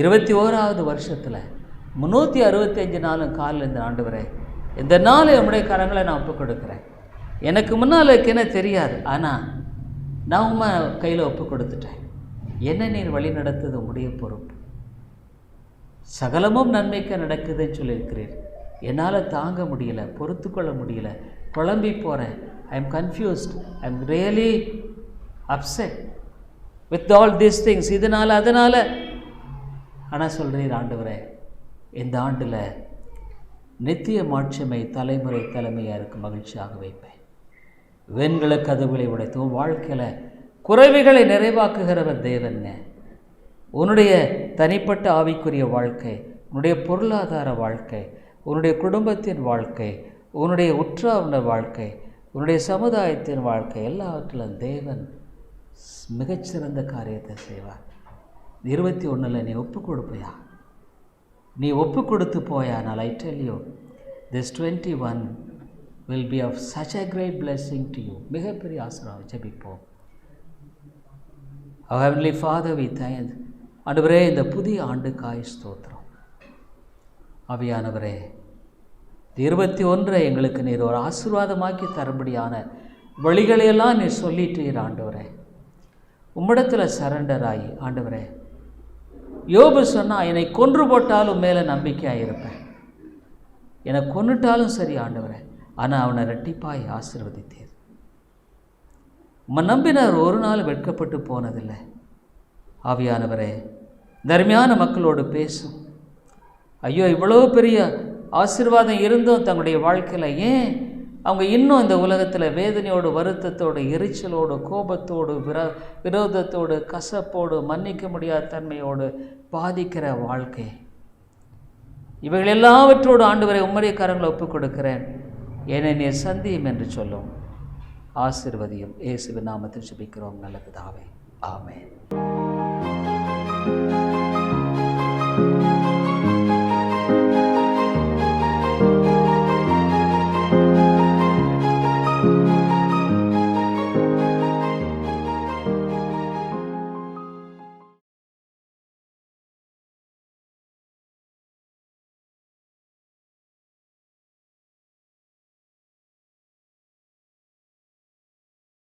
21வது வருஷத்தில் 365 நாளும் காலில் இந்த ஆண்டவரே, இந்த நாள் என்னுடைய கரங்களை நான் ஒப்புக் கொடுக்குறேன். எனக்கு முன்னால் என்ன தெரியாது, ஆனால் நான் உண்மை கையில் ஒப்பு கொடுத்துட்டேன். என்ன நீர் வழி நடத்துது உங்களுடைய பொறுப்பு. சகலமும் நன்மைக்கு நடக்குதுன்னு சொல்லியிருக்கிறீர். என்னால் தாங்க முடியல, பொறுத்து கொள்ள முடியல, குழம்பி போகிறேன். I am confused, I am really upset with all these things, இதனால் அதனால். ஆனால் சொல்கிறீர் ஆண்டவரே, இந்த ஆண்டில் நித்திய மாட்சிமை தலைமுறை தலைமையாக இருக்கும் மகிழ்ச்சியாக வைப்பேன். வெண்கல கதவுகளை உடைத்து வாழ்க்கையில் குறைவுகளை நிறைவாக்குகிறவர் தேவன்ங்க. உன்னுடைய தனிப்பட்ட ஆவிக்குரிய வாழ்க்கை, உன்னுடைய பொருளாதார வாழ்க்கை, உன்னுடைய குடும்பத்தின் வாழ்க்கை, உன்னுடைய உற்றார் வாழ்க்கை, உன்னுடைய சமுதாயத்தின் வாழ்க்கை எல்லாவற்றிலும் தேவன் மிகச்சிறந்த காரியத்தை செய்வார். 21 நீ ஒப்பு கொடுப்பையா? நீ ஒப்பு கொடுத்து போயானால் I tell you this 21 will be of such a great blessing to you. மிகப்பெரிய ஆசீர்வாதம். ஜெபிப்போம். Our Heavenly Father, we thank you. ஆண்டவரே, இந்த புதிய ஆண்டுக்காய் ஸ்தோத்திரம். ஆவியானவரே, 21 எங்களுக்கு நீர் ஒரு ஆசீர்வாதமாக்கி தரும்படியான வழிகளையெல்லாம் நீர் சொல்லிட்டீர் ஆண்டவரே. உம்மிடத்தில் சரண்டர் ஆகி ஆண்டவரே, யோபு சொன்னால் என்னை கொன்று போட்டாலும் மேலே நம்பிக்கையாக இருப்பேன், என்னை கொன்னுட்டாலும் சரி ஆண்டவரே, ஆனால் அவனை ரெட்டிப்பாய் ஆசீர்வதித்தீர். உம்மை நம்பினார் ஒரு நாள் வெட்கப்பட்டு போனதில்லை. ஆவியானவரே, தர்மையான மக்களோடு பேசும். ஐயோ, இவ்வளோ பெரிய ஆசீர்வாதம் இருந்தும் தங்களுடைய வாழ்க்கையில் ஏன் அவங்க இன்னும் இந்த உலகத்தில் வேதனையோடு, வருத்தத்தோடு, எரிச்சலோடு, கோபத்தோடு, விரோதத்தோடு, கசப்போடு, மன்னிக்க முடியாத தன்மையோடு பாதிக்கிற வாழ்க்கை, இவைகள் எல்லாவற்றோடு ஆண்டவரை உம்முடைய கரங்களை ஒப்புக் கொடுக்கிறேன், என்னை நீர் சந்தியும் என்று சொல்லும். ஆசீர்வதியும். இயேசுவின் நாமத்தில் ஜெபிக்கிறோம் நல்ல பிதாவே. ஆமென்.